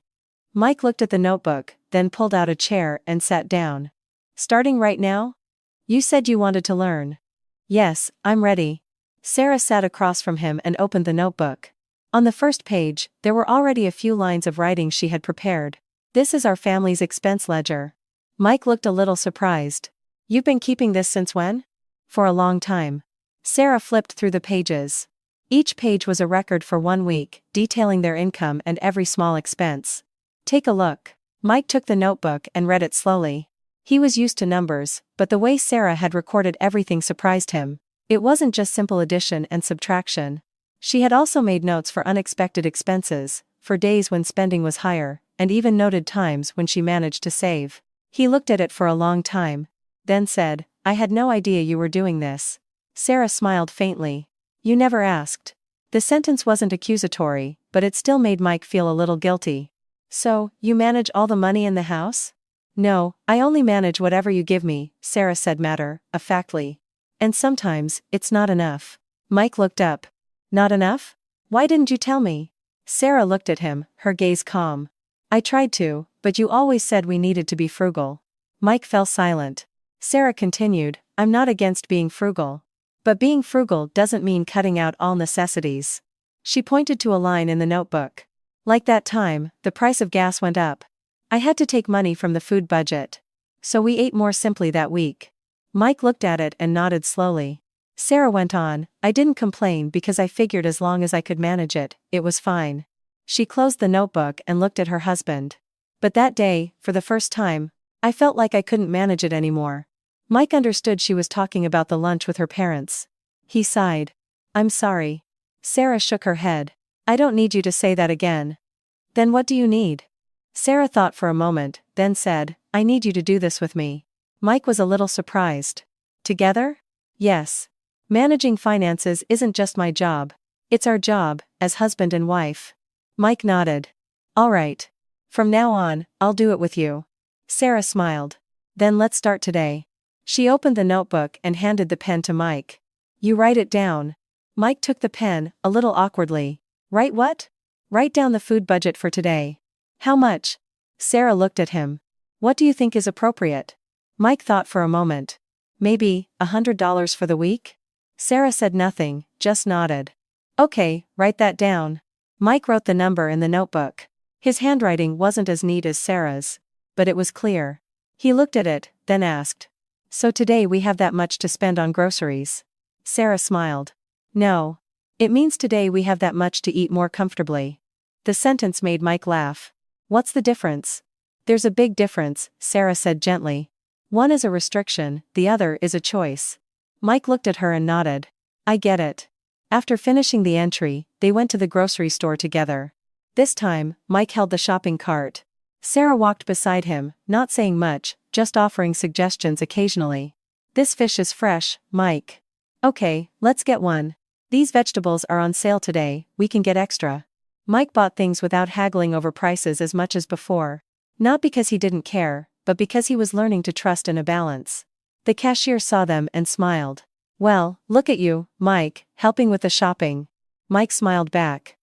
Mike looked at the notebook, then pulled out a chair and sat down. Starting right now? You said you wanted to learn. Yes, I'm ready. Sarah sat across from him and opened the notebook. On the first page, there were already a few lines of writing she had prepared. This is our family's expense ledger. Mike looked a little surprised. You've been keeping this since when? For a long time. Sarah flipped through the pages. Each page was a record for 1 week, detailing their income and every small expense. Take a look. Mike took the notebook and read it slowly. He was used to numbers, but the way Sarah had recorded everything surprised him. It wasn't just simple addition and subtraction. She had also made notes for unexpected expenses, for days when spending was higher, and even noted times when she managed to save. He looked at it for a long time, then said, I had no idea you were doing this. Sarah smiled faintly. You never asked. The sentence wasn't accusatory, but it still made Mike feel a little guilty. So, you manage all the money in the house? No, I only manage whatever you give me, Sarah said matter-of-factly. And sometimes, it's not enough. Mike looked up. Not enough? Why didn't you tell me? Sarah looked at him, her gaze calm. I tried to, but you always said we needed to be frugal. Mike fell silent. Sarah continued, I'm not against being frugal. But being frugal doesn't mean cutting out all necessities. She pointed to a line in the notebook. Like that time, the price of gas went up. I had to take money from the food budget. So we ate more simply that week. Mike looked at it and nodded slowly. Sarah went on, I didn't complain because I figured as long as I could manage it, it was fine. She closed the notebook and looked at her husband. But that day, for the first time, I felt like I couldn't manage it anymore. Mike understood she was talking about the lunch with her parents. He sighed. I'm sorry. Sarah shook her head. I don't need you to say that again. Then what do you need? Sarah thought for a moment, then said, I need you to do this with me. Mike was a little surprised. Together? Yes. Managing finances isn't just my job. It's our job, as husband and wife. Mike nodded. All right. From now on, I'll do it with you. Sarah smiled. Then let's start today. She opened the notebook and handed the pen to Mike. You write it down. Mike took the pen, a little awkwardly. Write what? Write down the food budget for today. How much? Sarah looked at him. What do you think is appropriate? Mike thought for a moment. Maybe $100 for the week? Sarah said nothing, just nodded. Okay, write that down. Mike wrote the number in the notebook. His handwriting wasn't as neat as Sarah's, but it was clear. He looked at it, then asked. So today we have that much to spend on groceries? Sarah smiled. No. It means today we have that much to eat more comfortably. The sentence made Mike laugh. What's the difference? There's a big difference, Sarah said gently. One is a restriction, the other is a choice. Mike looked at her and nodded. I get it. After finishing the entry, they went to the grocery store together. This time, Mike held the shopping cart. Sarah walked beside him, not saying much, just offering suggestions occasionally. This fish is fresh, Mike. Okay, let's get one. These vegetables are on sale today, we can get extra. Mike bought things without haggling over prices as much as before. Not because he didn't care, but because he was learning to trust in a balance. The cashier saw them and smiled. Well, look at you, Mike, helping with the shopping. Mike smiled back.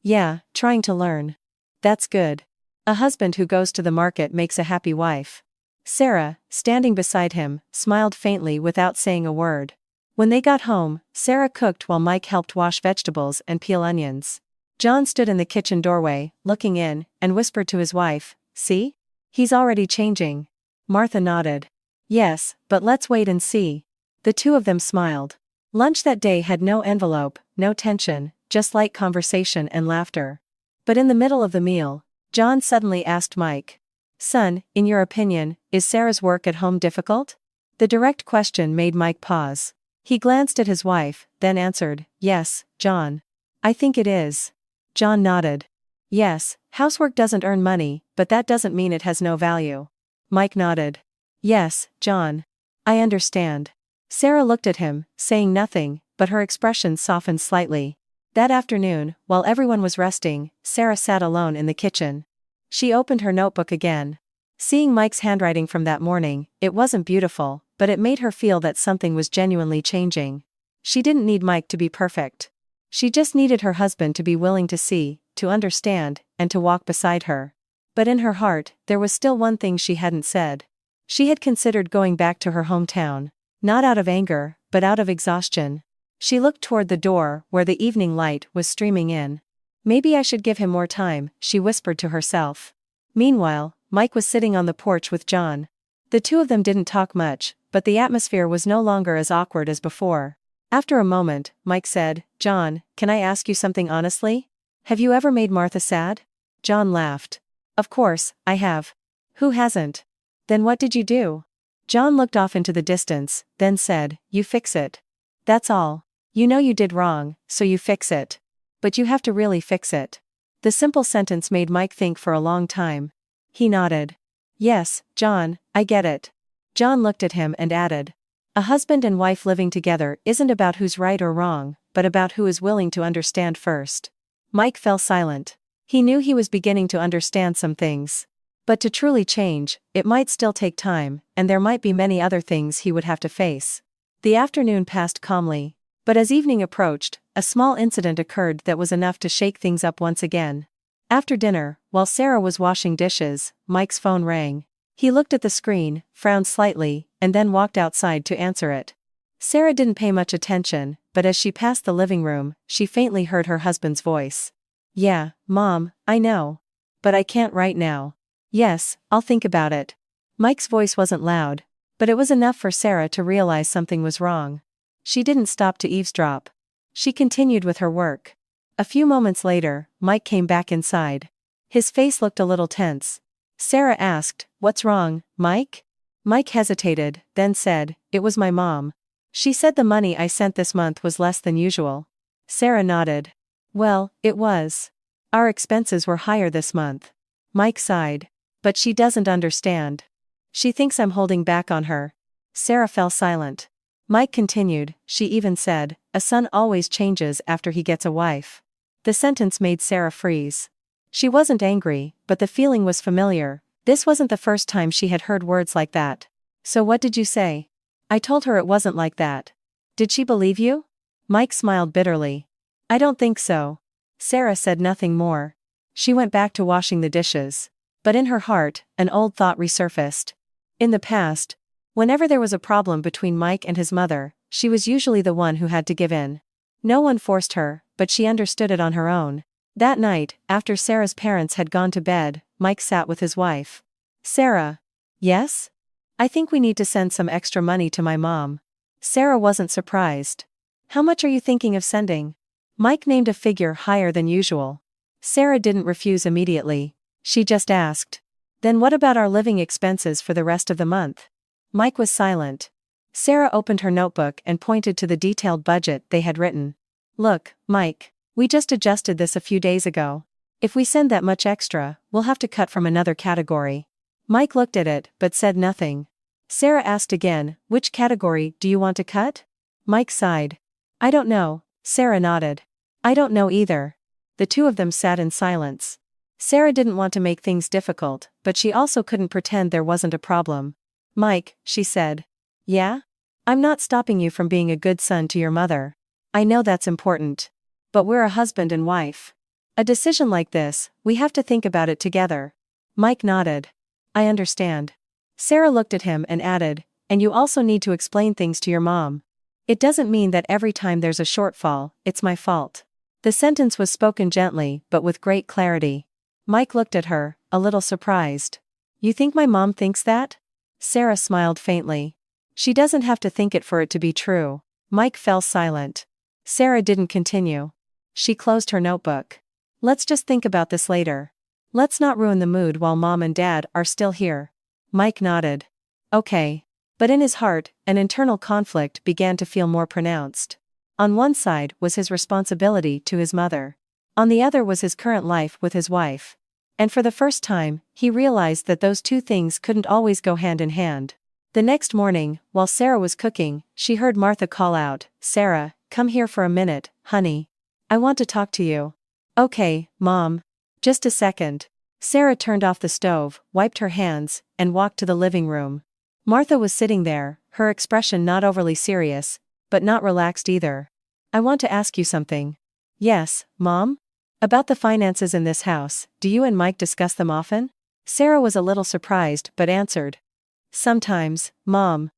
Yeah, trying to learn. That's good. A husband who goes to the market makes a happy wife. Sarah, standing beside him, smiled faintly without saying a word. When they got home, Sarah cooked while Mike helped wash vegetables and peel onions. John stood in the kitchen doorway, looking in, and whispered to his wife, See? He's already changing. Martha nodded. Yes, but let's wait and see. The two of them smiled. Lunch that day had no envelope, no tension, just light conversation and laughter. But in the middle of the meal, John suddenly asked Mike, Son, in your opinion, is Sarah's work at home difficult? The direct question made Mike pause. He glanced at his wife, then answered, Yes, John. I think it is. John nodded. Yes, housework doesn't earn money, but that doesn't mean it has no value. Mike nodded. Yes, John. I understand. Sarah looked at him, saying nothing, but her expression softened slightly. That afternoon, while everyone was resting, Sarah sat alone in the kitchen. She opened her notebook again. Seeing Mike's handwriting from that morning, it wasn't beautiful, but it made her feel that something was genuinely changing. She didn't need Mike to be perfect. She just needed her husband to be willing to see, to understand, and to walk beside her. But in her heart, there was still one thing she hadn't said. She had considered going back to her hometown. Not out of anger, but out of exhaustion. She looked toward the door, where the evening light was streaming in. Maybe I should give him more time, she whispered to herself. Meanwhile, Mike was sitting on the porch with John. The two of them didn't talk much, but the atmosphere was no longer as awkward as before. After a moment, Mike said, John, can I ask you something honestly? Have you ever made Martha sad? John laughed. Of course, I have. Who hasn't? Then what did you do? John looked off into the distance, then said, You fix it. That's all. You know you did wrong, so you fix it. But you have to really fix it. The simple sentence made Mike think for a long time. He nodded. Yes, John, I get it. John looked at him and added, A husband and wife living together isn't about who's right or wrong, but about who is willing to understand first. Mike fell silent. He knew he was beginning to understand some things. But to truly change, it might still take time, and there might be many other things he would have to face. The afternoon passed calmly. But as evening approached, a small incident occurred that was enough to shake things up once again. After dinner, while Sarah was washing dishes, Mike's phone rang. He looked at the screen, frowned slightly, and then walked outside to answer it. Sarah didn't pay much attention, but as she passed the living room, she faintly heard her husband's voice. Yeah, Mom, I know. But I can't right now. Yes, I'll think about it. Mike's voice wasn't loud, but it was enough for Sarah to realize something was wrong. She didn't stop to eavesdrop. She continued with her work. A few moments later, Mike came back inside. His face looked a little tense. Sarah asked, What's wrong, Mike? Mike hesitated, then said, It was my mom. She said the money I sent this month was less than usual. Sarah nodded. Well, it was. Our expenses were higher this month. Mike sighed. But she doesn't understand. She thinks I'm holding back on her. Sarah fell silent. Mike continued, She even said, A son always changes after he gets a wife. The sentence made Sarah freeze. She wasn't angry, but the feeling was familiar. This wasn't the first time she had heard words like that. So what did you say? I told her it wasn't like that. Did she believe you? Mike smiled bitterly. I don't think so. Sarah said nothing more. She went back to washing the dishes. But in her heart, an old thought resurfaced. In the past, whenever there was a problem between Mike and his mother, she was usually the one who had to give in. No one forced her, but she understood it on her own. That night, after Sarah's parents had gone to bed, Mike sat with his wife. Sarah. Yes? I think we need to send some extra money to my mom. Sarah wasn't surprised. How much are you thinking of sending? Mike named a figure higher than usual. Sarah didn't refuse immediately. She just asked. Then what about our living expenses for the rest of the month? Mike was silent. Sarah opened her notebook and pointed to the detailed budget they had written. Look, Mike, we just adjusted this a few days ago. If we send that much extra, we'll have to cut from another category. Mike looked at it, but said nothing. Sarah asked again, which category do you want to cut? Mike sighed. I don't know. Sarah nodded. I don't know either. The two of them sat in silence. Sarah didn't want to make things difficult, but she also couldn't pretend there wasn't a problem. Mike, she said. Yeah? I'm not stopping you from being a good son to your mother. I know that's important. But we're a husband and wife. A decision like this, we have to think about it together. Mike nodded. I understand. Sarah looked at him and added, and you also need to explain things to your mom. It doesn't mean that every time there's a shortfall, it's my fault. The sentence was spoken gently, but with great clarity. Mike looked at her, a little surprised. You think my mom thinks that? Sarah smiled faintly. She doesn't have to think it for it to be true. Mike fell silent. Sarah didn't continue. She closed her notebook. Let's just think about this later. Let's not ruin the mood while Mom and Dad are still here. Mike nodded. Okay. But in his heart, an internal conflict began to feel more pronounced. On one side was his responsibility to his mother. On the other was his current life with his wife. And for the first time, he realized that those two things couldn't always go hand in hand. The next morning, while Sarah was cooking, she heard Martha call out, Sarah, come here for a minute, honey. I want to talk to you. Okay, Mom. Just a second. Sarah turned off the stove, wiped her hands, and walked to the living room. Martha was sitting there, her expression not overly serious, but not relaxed either. I want to ask you something. Yes, Mom? About the finances in this house, do you and Mike discuss them often? Sarah was a little surprised but answered. Sometimes, Mom.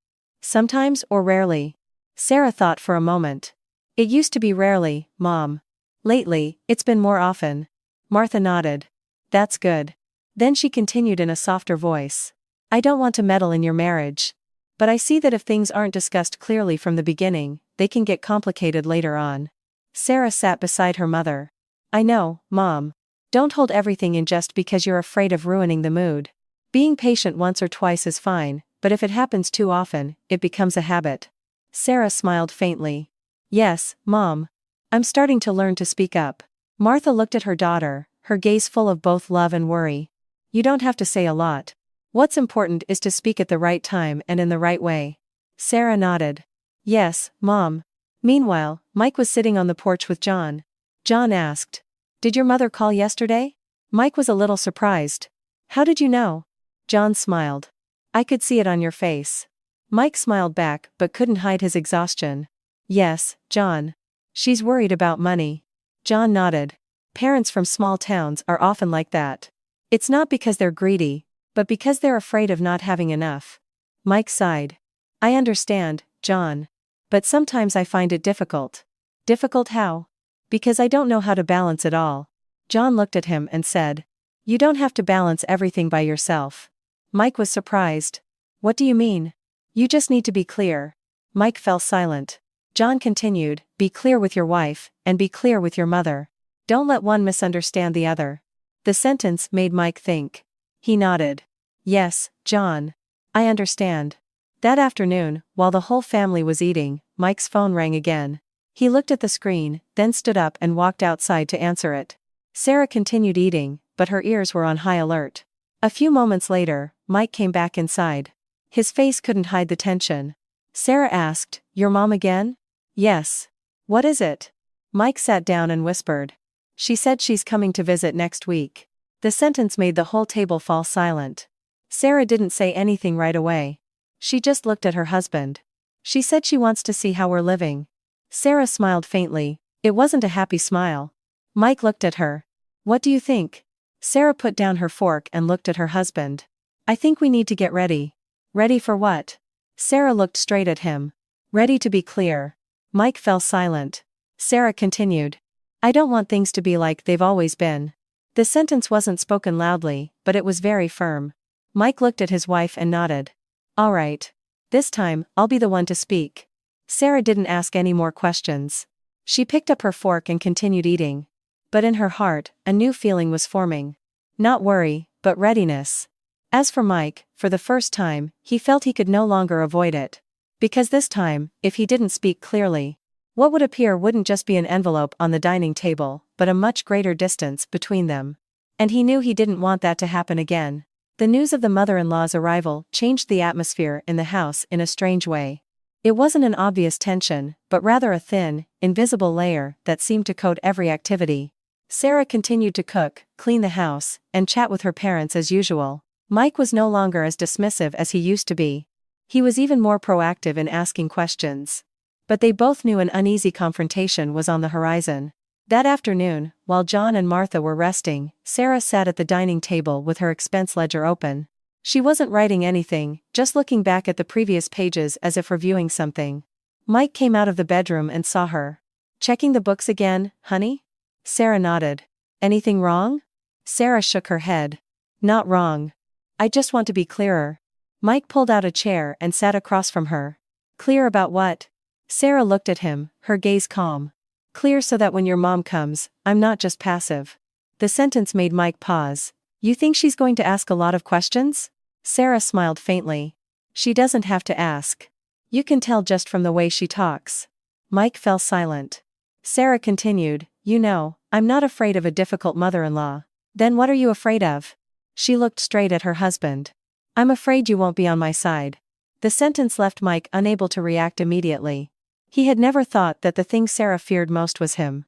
Sometimes or rarely? Sarah thought for a moment. It used to be rarely, Mom. Lately, it's been more often. Martha nodded. That's good. Then she continued in a softer voice. I don't want to meddle in your marriage. But I see that if things aren't discussed clearly from the beginning, they can get complicated later on. Sarah sat beside her mother. I know, Mom. Don't hold everything in just because you're afraid of ruining the mood. Being patient once or twice is fine, but if it happens too often, it becomes a habit. Sarah smiled faintly. Yes, Mom. I'm starting to learn to speak up. Martha looked at her daughter, her gaze full of both love and worry. You don't have to say a lot. What's important is to speak at the right time and in the right way. Sarah nodded. Yes, Mom. Meanwhile, Mike was sitting on the porch with John. John asked, Did your mother call yesterday? Mike was a little surprised. How did you know? John smiled. I could see it on your face. Mike smiled back but couldn't hide his exhaustion. Yes, John. She's worried about money. John nodded. Parents from small towns are often like that. It's not because they're greedy, but because they're afraid of not having enough. Mike sighed. I understand, John. But sometimes I find it difficult. Difficult how? Because I don't know how to balance it all. John looked at him and said, You don't have to balance everything by yourself. Mike was surprised. What do you mean? You just need to be clear. Mike fell silent. John continued, Be clear with your wife, and be clear with your mother. Don't let one misunderstand the other. The sentence made Mike think. He nodded. Yes, John. I understand. That afternoon, while the whole family was eating, Mike's phone rang again. He looked at the screen, then stood up and walked outside to answer it. Sarah continued eating, but her ears were on high alert. A few moments later, Mike came back inside. His face couldn't hide the tension. Sarah asked, Your mom again? Yes. What is it? Mike sat down and whispered. She said she's coming to visit next week. The sentence made the whole table fall silent. Sarah didn't say anything right away. She just looked at her husband. She said she wants to see how we're living. Sarah smiled faintly. It wasn't a happy smile. Mike looked at her. What do you think? Sarah put down her fork and looked at her husband. I think we need to get ready. Ready for what? Sarah looked straight at him. Ready to be clear. Mike fell silent. Sarah continued. I don't want things to be like they've always been. The sentence wasn't spoken loudly, but it was very firm. Mike looked at his wife and nodded. All right. This time, I'll be the one to speak. Sarah didn't ask any more questions. She picked up her fork and continued eating. But in her heart, a new feeling was forming. Not worry, but readiness. As for Mike, for the first time, he felt he could no longer avoid it. Because this time, if he didn't speak clearly, what would appear wouldn't just be an envelope on the dining table, but a much greater distance between them. And he knew he didn't want that to happen again. The news of the mother-in-law's arrival changed the atmosphere in the house in a strange way. It wasn't an obvious tension, but rather a thin, invisible layer that seemed to coat every activity. Sarah continued to cook, clean the house, and chat with her parents as usual. Mike was no longer as dismissive as he used to be. He was even more proactive in asking questions. But they both knew an uneasy confrontation was on the horizon. That afternoon, while John and Martha were resting, Sarah sat at the dining table with her expense ledger open. She wasn't writing anything, just looking back at the previous pages as if reviewing something. Mike came out of the bedroom and saw her. "Checking the books again, honey?" Sarah nodded. "Anything wrong?" Sarah shook her head. "Not wrong. I just want to be clearer." Mike pulled out a chair and sat across from her. "Clear about what?" Sarah looked at him, her gaze calm. "Clear so that when your mom comes, I'm not just passive." The sentence made Mike pause. "You think she's going to ask a lot of questions?" Sarah smiled faintly. "She doesn't have to ask. You can tell just from the way she talks." Mike fell silent. Sarah continued, "You know, I'm not afraid of a difficult mother-in-law." "Then what are you afraid of?" She looked straight at her husband. "I'm afraid you won't be on my side." The sentence left Mike unable to react immediately. He had never thought that the thing Sarah feared most was him.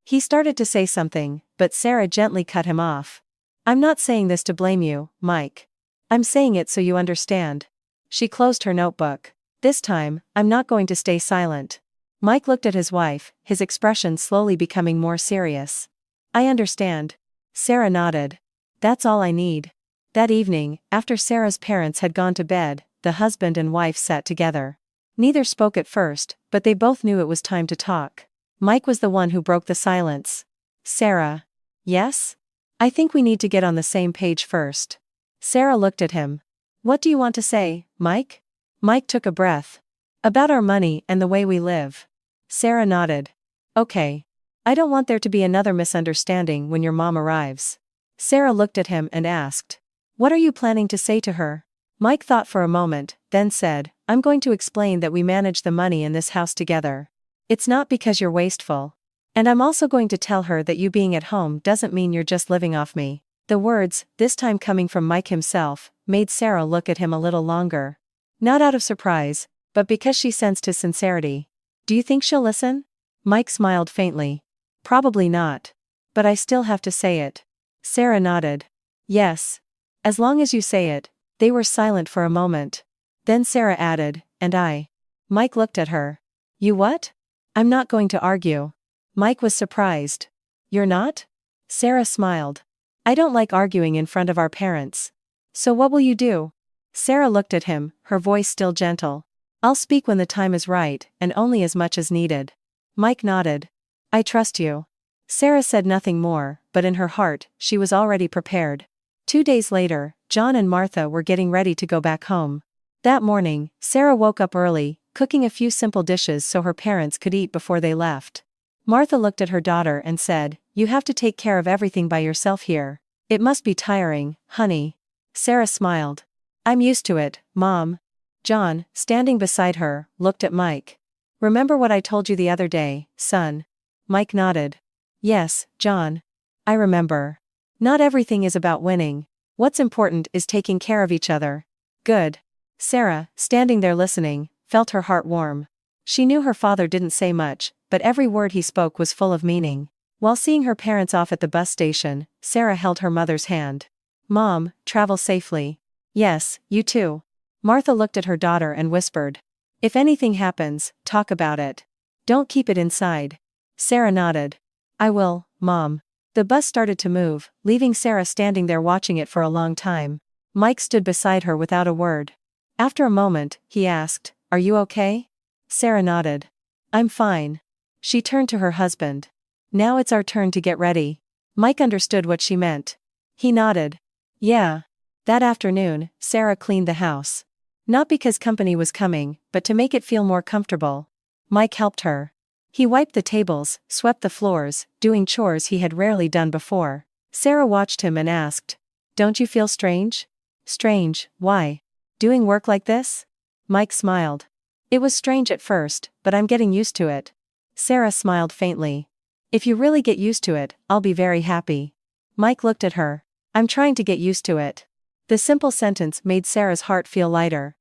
He started to say something, but Sarah gently cut him off. "I'm not saying this to blame you, Mike. I'm saying it so you understand." She closed her notebook. "This time, I'm not going to stay silent." Mike looked at his wife, his expression slowly becoming more serious. "I understand." Sarah nodded. "That's all I need." That evening, after Sarah's parents had gone to bed, the husband and wife sat together. Neither spoke at first, but they both knew it was time to talk. Mike was the one who broke the silence. "Sarah." "Yes? I think we need to get on the same page first." Sarah looked at him. "What do you want to say, Mike?" Mike took a breath. "About our money and the way we live." Sarah nodded. "Okay. I don't want there to be another misunderstanding when your mom arrives." Sarah looked at him and asked, "What are you planning to say to her?" Mike thought for a moment, then said, "I'm going to explain that we manage the money in this house together. It's not because you're wasteful. And I'm also going to tell her that you being at home doesn't mean you're just living off me." The words, this time coming from Mike himself, made Sarah look at him a little longer. Not out of surprise, but because she sensed his sincerity. "Do you think she'll listen?" Mike smiled faintly. "Probably not. But I still have to say it." Sarah nodded. "Yes. As long as you say it." They were silent for a moment. Then Sarah added, "And I." Mike looked at her. "You what?" "I'm not going to argue." Mike was surprised. "You're not?" Sarah smiled. "I don't like arguing in front of our parents." "So what will you do?" Sarah looked at him, her voice still gentle. "I'll speak when the time is right, and only as much as needed." Mike nodded. "I trust you." Sarah said nothing more, but in her heart, she was already prepared. 2 days later, John and Martha were getting ready to go back home. That morning, Sarah woke up early, cooking a few simple dishes so her parents could eat before they left. Martha looked at her daughter and said, "You have to take care of everything by yourself here. It must be tiring, honey." Sarah smiled. "I'm used to it, Mom." John, standing beside her, looked at Mike. "Remember what I told you the other day, son?" Mike nodded. "Yes, John. I remember. Not everything is about winning. What's important is taking care of each other." "Good." Sarah, standing there listening, felt her heart warm. She knew her father didn't say much, but every word he spoke was full of meaning. While seeing her parents off at the bus station, Sarah held her mother's hand. "Mom, travel safely." "Yes, you too." Martha looked at her daughter and whispered, "If anything happens, talk about it. Don't keep it inside." Sarah nodded. "I will, Mom." The bus started to move, leaving Sarah standing there watching it for a long time. Mike stood beside her without a word. After a moment, he asked, "Are you okay?" Sarah nodded. "I'm fine." She turned to her husband. "Now it's our turn to get ready." Mike understood what she meant. He nodded. "Yeah." That afternoon, Sarah cleaned the house. Not because company was coming, but to make it feel more comfortable. Mike helped her. He wiped the tables, swept the floors, doing chores he had rarely done before. Sarah watched him and asked, "Don't you feel strange?" "Strange, why? Doing work like this?" Mike smiled. It was strange at first, but I'm getting used to it. Sarah smiled faintly. If you really get used to it, I'll be very happy. Mike looked at her. I'm trying to get used to it. The simple sentence made Sarah's heart feel lighter.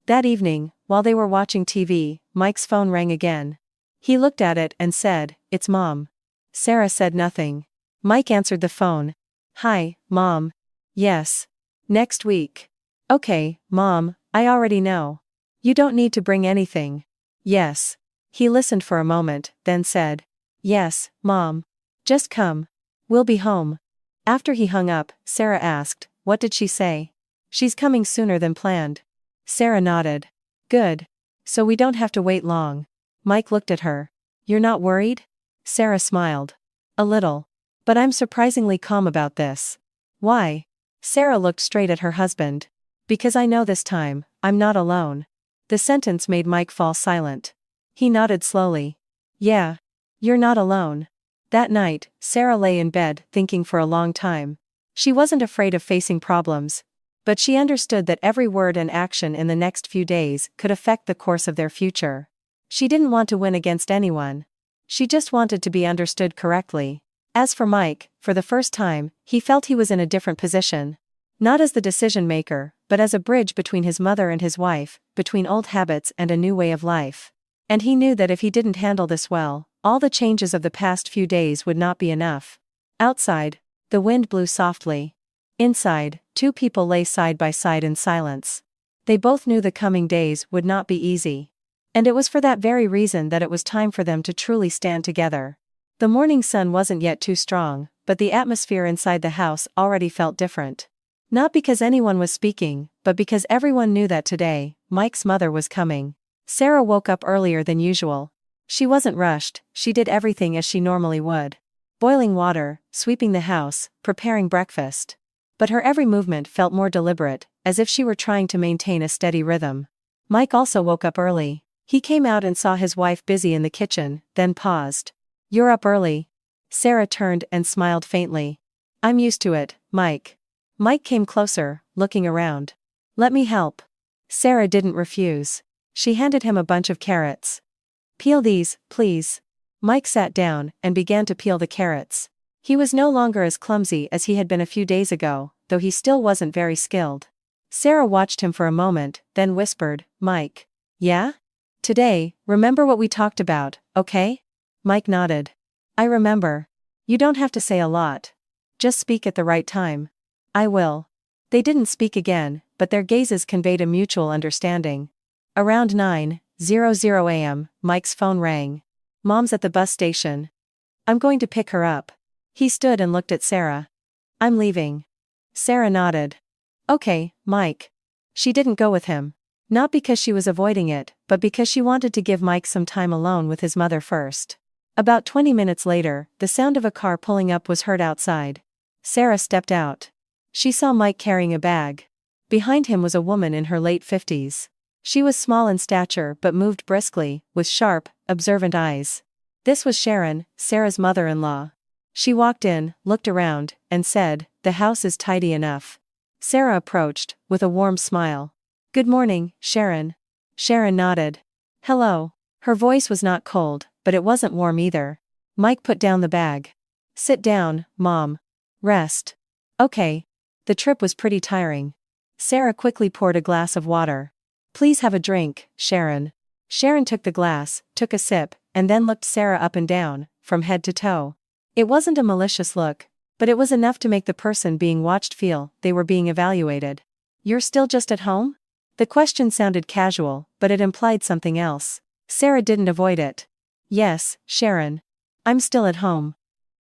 That evening, while they were watching TV, Mike's phone rang again. He looked at it and said, "It's Mom." Sarah said nothing. Mike answered the phone. "Hi, Mom. Yes. Next week. Okay, Mom, I already know. You don't need to bring anything." "Yes." He listened for a moment, then said, "Yes, Mom. Just come. We'll be home." After he hung up, Sarah asked, "What did she say?" "She's coming sooner than planned." Sarah nodded. "Good. So we don't have to wait long." Mike looked at her. "You're not worried?" Sarah smiled. "A little. But I'm surprisingly calm about this." "Why?" Sarah looked straight at her husband. "Because I know this time, I'm not alone." The sentence made Mike fall silent. He nodded slowly. "Yeah. You're not alone." That night, Sarah lay in bed thinking for a long time. She wasn't afraid of facing problems, but she understood that every word and action in the next few days could affect the course of their future. She didn't want to win against anyone. She just wanted to be understood correctly. As for Mike, for the first time, he felt he was in a different position. Not as the decision maker, but as a bridge between his mother and his wife, between old habits and a new way of life. And he knew that if he didn't handle this well, all the changes of the past few days would not be enough. Outside, the wind blew softly. Inside, two people lay side by side in silence. They both knew the coming days would not be easy. And it was for that very reason that it was time for them to truly stand together. The morning sun wasn't yet too strong, but the atmosphere inside the house already felt different. Not because anyone was speaking, but because everyone knew that today, Mike's mother was coming. Sarah woke up earlier than usual. She wasn't rushed, she did everything as she normally would. Boiling water, sweeping the house, preparing breakfast. But her every movement felt more deliberate, as if she were trying to maintain a steady rhythm. Mike also woke up early. He came out and saw his wife busy in the kitchen, then paused. "You're up early." Sarah turned and smiled faintly. "I'm used to it, Mike." Mike came closer, looking around. "Let me help." Sarah didn't refuse. She handed him a bunch of carrots. "Peel these, please." Mike sat down and began to peel the carrots. He was no longer as clumsy as he had been a few days ago, though he still wasn't very skilled. Sarah watched him for a moment, then whispered, "Mike. Yeah? Today, remember what we talked about, okay?" Mike nodded. "I remember. You don't have to say a lot. Just speak at the right time." "I will." They didn't speak again, but their gazes conveyed a mutual understanding. Around 9:00 a.m., Mike's phone rang. "Mom's at the bus station. I'm going to pick her up." He stood and looked at Sarah. "I'm leaving." Sarah nodded. "Okay, Mike." She didn't go with him. Not because she was avoiding it, but because she wanted to give Mike some time alone with his mother first. About 20 minutes later, the sound of a car pulling up was heard outside. Sarah stepped out. She saw Mike carrying a bag. Behind him was a woman in her late 50s. She was small in stature but moved briskly, with sharp, observant eyes. This was Sharon, Sarah's mother-in-law. She walked in, looked around, and said, "The house is tidy enough." Sarah approached, with a warm smile. "Good morning, Sharon." Sharon nodded. "Hello." Her voice was not cold, but it wasn't warm either. Mike put down the bag. "Sit down, Mom. Rest." "Okay." The trip was pretty tiring. Sarah quickly poured a glass of water. "Please have a drink, Sharon." Sharon took the glass, took a sip, and then looked Sarah up and down, from head to toe. It wasn't a malicious look, but it was enough to make the person being watched feel they were being evaluated. "You're still just at home?" The question sounded casual, but it implied something else. Sarah didn't avoid it. "Yes, Sharon. I'm still at home."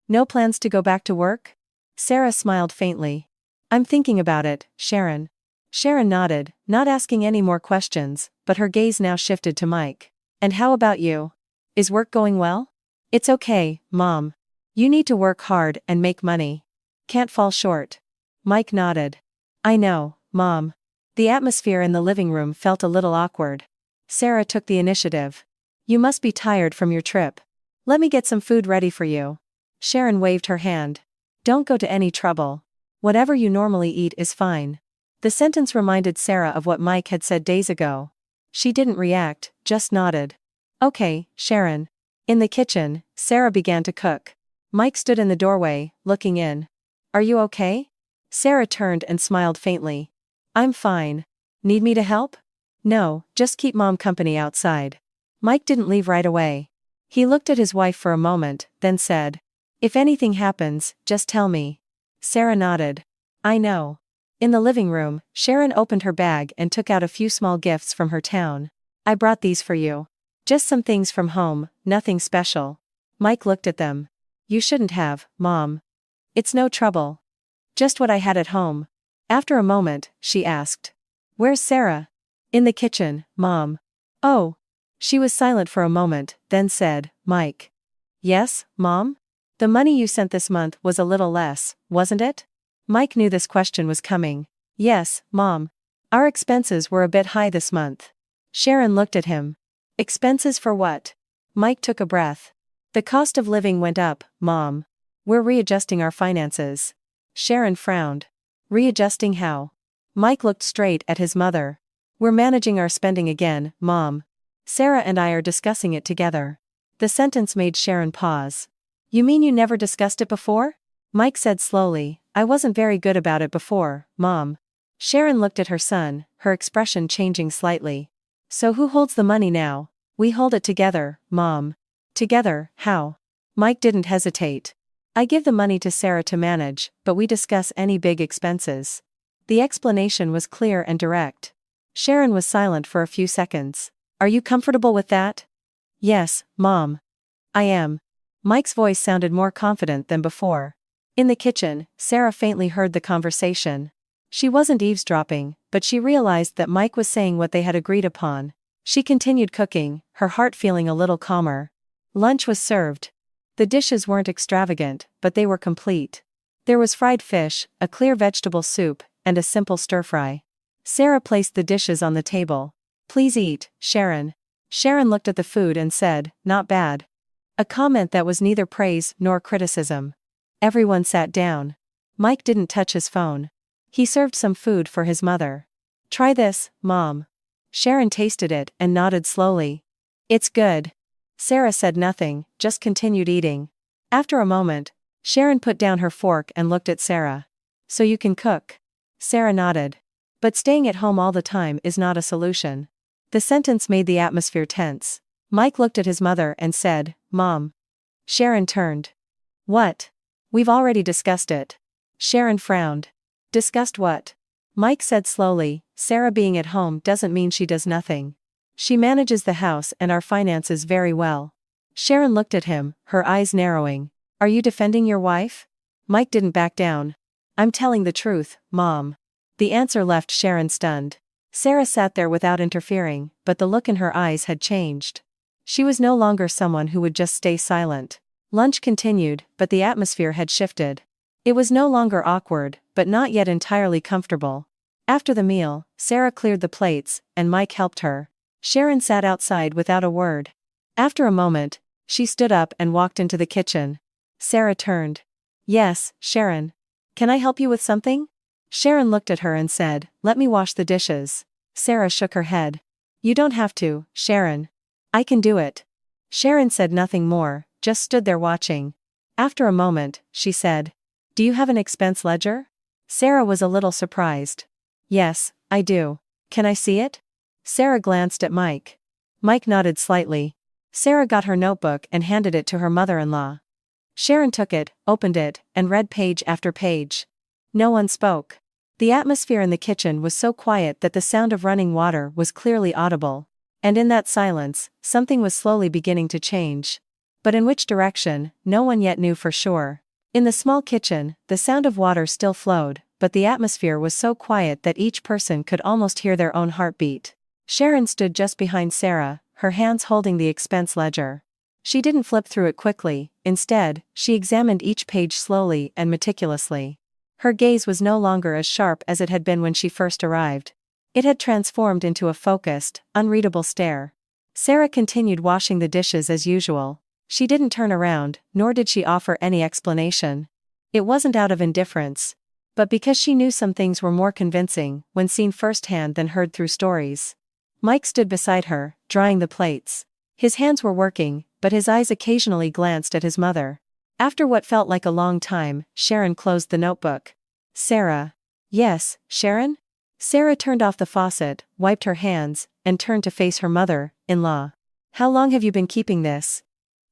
"No plans to go back to work?" Sarah smiled faintly. "I'm thinking about it, Sharon." Sharon nodded, not asking any more questions, but her gaze now shifted to Mike. "And how about you? Is work going well?" "It's okay, Mom. You need to work hard and make money. Can't fall short." Mike nodded. "I know, Mom." The atmosphere in the living room felt a little awkward. Sarah took the initiative. "You must be tired from your trip. Let me get some food ready for you." Sharon waved her hand. "Don't go to any trouble. Whatever you normally eat is fine." The sentence reminded Sarah of what Mike had said days ago. She didn't react, just nodded. Okay, Sharon. In the kitchen, Sarah began to cook. Mike stood in the doorway, looking in. Are you okay? Sarah turned and smiled faintly. I'm fine. Need me to help? No, just keep Mom company outside. Mike didn't leave right away. He looked at his wife for a moment, then said, if anything happens, just tell me. Sarah nodded. I know. In the living room, Sharon opened her bag and took out a few small gifts from her town. I brought these for you. Just some things from home, nothing special. Mike looked at them. You shouldn't have, Mom. It's no trouble. Just what I had at home. After a moment, she asked. Where's Sarah? In the kitchen, Mom. Oh. She was silent for a moment, then said, Mike. Yes, Mom? The money you sent this month was a little less, wasn't it? Mike knew this question was coming. Yes, Mom. Our expenses were a bit high this month. Sharon looked at him. Expenses for what? Mike took a breath. The cost of living went up, Mom. We're readjusting our finances. Sharon frowned. Readjusting how? Mike looked straight at his mother. We're managing our spending again, Mom. Sarah and I are discussing it together. The sentence made Sharon pause. You mean you never discussed it before? Mike said slowly, I wasn't very good about it before, Mom. Sharon looked at her son, her expression changing slightly. So who holds the money now? We hold it together, Mom. Together, how? Mike didn't hesitate. I give the money to Sarah to manage, but we discuss any big expenses. The explanation was clear and direct. Sharon was silent for a few seconds. Are you comfortable with that? Yes, Mom. I am. Mike's voice sounded more confident than before. In the kitchen, Sarah faintly heard the conversation. She wasn't eavesdropping, but she realized that Mike was saying what they had agreed upon. She continued cooking, her heart feeling a little calmer. Lunch was served. The dishes weren't extravagant, but they were complete. There was fried fish, a clear vegetable soup, and a simple stir-fry. Sarah placed the dishes on the table. Please eat, Sharon. Sharon looked at the food and said, not bad. A comment that was neither praise nor criticism. Everyone sat down. Mike didn't touch his phone. He served some food for his mother. Try this, Mom. Sharon tasted it and nodded slowly. It's good. Sarah said nothing, just continued eating. After a moment, Sharon put down her fork and looked at Sarah. So you can cook? Sarah nodded. But staying at home all the time is not a solution. The sentence made the atmosphere tense. Mike looked at his mother and said, Mom. Sharon turned. What? We've already discussed it. Sharon frowned. Discussed what? Mike said slowly, Sarah being at home doesn't mean she does nothing. She manages the house and our finances very well. Sharon looked at him, her eyes narrowing. Are you defending your wife? Mike didn't back down. I'm telling the truth, Mom. The answer left Sharon stunned. Sarah sat there without interfering, but the look in her eyes had changed. She was no longer someone who would just stay silent. Lunch continued, but the atmosphere had shifted. It was no longer awkward, but not yet entirely comfortable. After the meal, Sarah cleared the plates, and Mike helped her. Sharon sat outside without a word. After a moment, she stood up and walked into the kitchen. Sarah turned. Yes, Sharon. Can I help you with something? Sharon looked at her and said, let me wash the dishes. Sarah shook her head. You don't have to, Sharon. I can do it. Sharon said nothing more, just stood there watching. After a moment, she said, do you have an expense ledger? Sarah was a little surprised. Yes, I do. Can I see it? Sarah glanced at Mike. Mike nodded slightly. Sarah got her notebook and handed it to her mother-in-law. Sharon took it, opened it, and read page after page. No one spoke. The atmosphere in the kitchen was so quiet that the sound of running water was clearly audible. And in that silence, something was slowly beginning to change. But in which direction, no one yet knew for sure. In the small kitchen, the sound of water still flowed, but the atmosphere was so quiet that each person could almost hear their own heartbeat. Sharon stood just behind Sarah, her hands holding the expense ledger. She didn't flip through it quickly, instead, she examined each page slowly and meticulously. Her gaze was no longer as sharp as it had been when she first arrived. It had transformed into a focused, unreadable stare. Sarah continued washing the dishes as usual. She didn't turn around, nor did she offer any explanation. It wasn't out of indifference, but because she knew some things were more convincing when seen firsthand than heard through stories. Mike stood beside her, drying the plates. His hands were working, but his eyes occasionally glanced at his mother. After what felt like a long time, Sharon closed the notebook. Sarah. Yes, Sharon? Sarah turned off the faucet, wiped her hands, and turned to face her mother-in-law. How long have you been keeping this?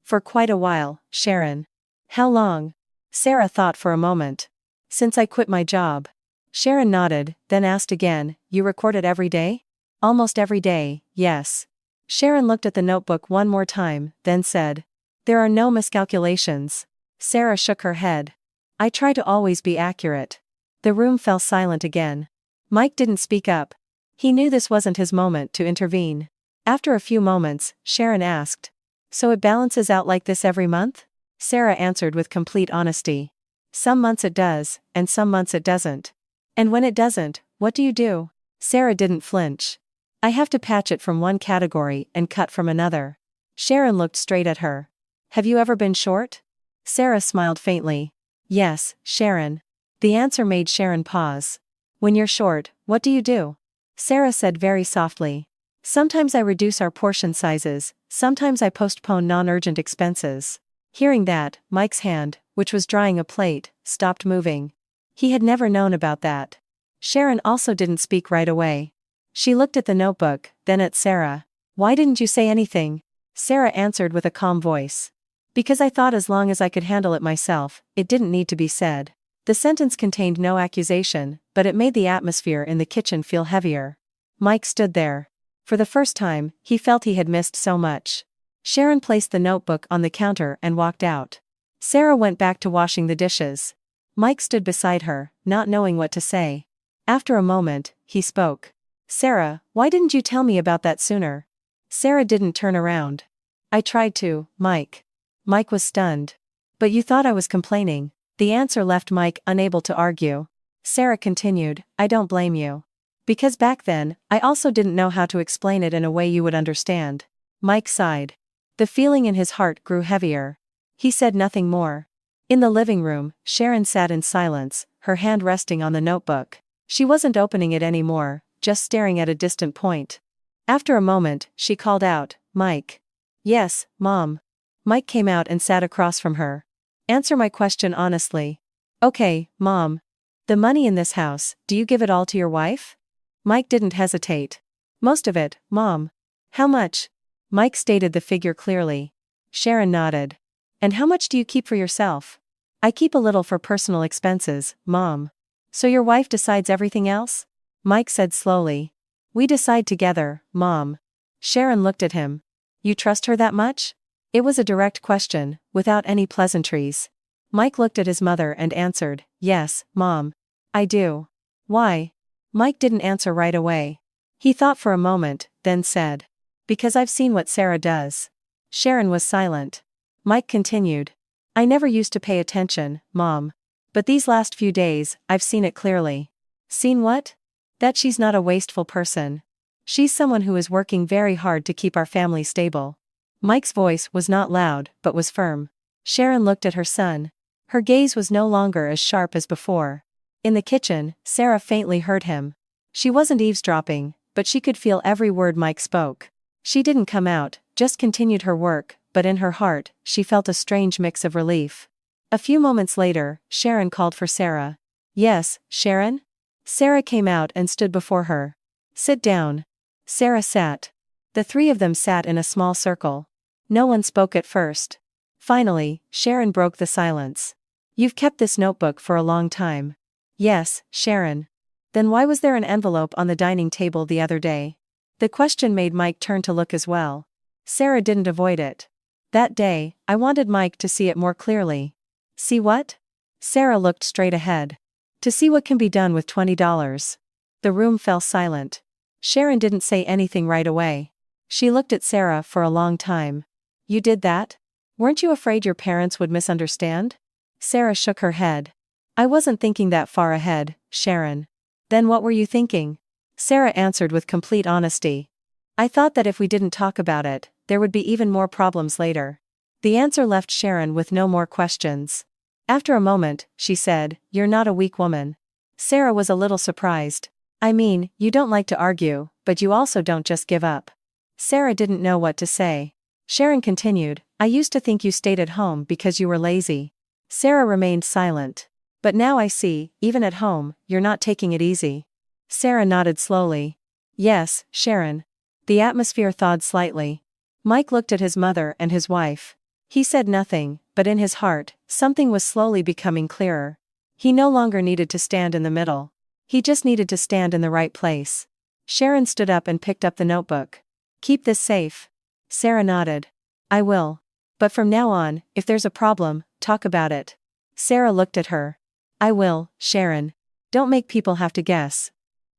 For quite a while, Sharon. How long? Sarah thought for a moment. Since I quit my job. Sharon nodded, then asked again, you record it every day? Almost every day, yes. Sharon looked at the notebook one more time, then said. There are no miscalculations. Sarah shook her head. I try to always be accurate. The room fell silent again. Mike didn't speak up. He knew this wasn't his moment to intervene. After a few moments, Sharon asked. So it balances out like this every month? Sarah answered with complete honesty. Some months it does, and some months it doesn't. And when it doesn't, what do you do? Sarah didn't flinch. I have to patch it from one category and cut from another. Sharon looked straight at her. Have you ever been short? Sarah smiled faintly. Yes, Sharon. The answer made Sharon pause. When you're short, what do you do? Sarah said very softly. Sometimes I reduce our portion sizes, sometimes I postpone non-urgent expenses. Hearing that, Mike's hand, which was drying a plate, stopped moving. He had never known about that. Sharon also didn't speak right away. She looked at the notebook, then at Sarah. Why didn't you say anything? Sarah answered with a calm voice. Because I thought as long as I could handle it myself, it didn't need to be said. The sentence contained no accusation, but it made the atmosphere in the kitchen feel heavier. Mike stood there. For the first time, he felt he had missed so much. Sharon placed the notebook on the counter and walked out. Sarah went back to washing the dishes. Mike stood beside her, not knowing what to say. After a moment, he spoke. Sarah, why didn't you tell me about that sooner? Sarah didn't turn around. I tried to, Mike. Mike was stunned. But you thought I was complaining. The answer left Mike unable to argue. Sarah continued, I don't blame you. Because back then, I also didn't know how to explain it in a way you would understand. Mike sighed. The feeling in his heart grew heavier. He said nothing more. In the living room, Sharon sat in silence, her hand resting on the notebook. She wasn't opening it anymore, just staring at a distant point. After a moment, she called out, Mike. Yes, Mom. Mike came out and sat across from her. Answer my question honestly. Okay, Mom. The money in this house, do you give it all to your wife? Mike didn't hesitate. Most of it, Mom. How much? Mike stated the figure clearly. Sharon nodded. And how much do you keep for yourself? I keep a little for personal expenses, Mom. So your wife decides everything else? Mike said slowly. We decide together, Mom. Sharon looked at him. You trust her that much? It was a direct question, without any pleasantries. Mike looked at his mother and answered, Yes, Mom. I do. Why? Mike didn't answer right away. He thought for a moment, then said. Because I've seen what Sarah does. Sharon was silent. Mike continued. I never used to pay attention, Mom. But these last few days, I've seen it clearly. Seen what? That she's not a wasteful person. She's someone who is working very hard to keep our family stable. Mike's voice was not loud, but was firm. Sharon looked at her son. Her gaze was no longer as sharp as before. In the kitchen, Sarah faintly heard him. She wasn't eavesdropping, but she could feel every word Mike spoke. She didn't come out, just continued her work, but in her heart, she felt a strange mix of relief. A few moments later, Sharon called for Sarah. Yes, Sharon? Sarah came out and stood before her. Sit down. Sarah sat. The three of them sat in a small circle. No one spoke at first. Finally, Sharon broke the silence. You've kept this notebook for a long time. Yes, Sharon. Then why was there an envelope on the dining table the other day? The question made Mike turn to look as well. Sarah didn't avoid it. That day, I wanted Mike to see it more clearly. See what? Sarah looked straight ahead. To see what can be done with $20. The room fell silent. Sharon didn't say anything right away. She looked at Sarah for a long time. You did that? Weren't you afraid your parents would misunderstand? Sarah shook her head. I wasn't thinking that far ahead, Sharon. Then what were you thinking? Sarah answered with complete honesty. I thought that if we didn't talk about it, there would be even more problems later. The answer left Sharon with no more questions. After a moment, she said, You're not a weak woman. Sarah was a little surprised. I mean, you don't like to argue, but you also don't just give up. Sarah didn't know what to say. Sharon continued, I used to think you stayed at home because you were lazy. Sarah remained silent. But now I see, even at home, you're not taking it easy. Sarah nodded slowly. Yes, Sharon. The atmosphere thawed slightly. Mike looked at his mother and his wife. He said nothing, but in his heart, something was slowly becoming clearer. He no longer needed to stand in the middle. He just needed to stand in the right place. Sharon stood up and picked up the notebook. Keep this safe. Sarah nodded. I will. But from now on, if there's a problem, talk about it. Sarah looked at her. I will, Sharon. Don't make people have to guess.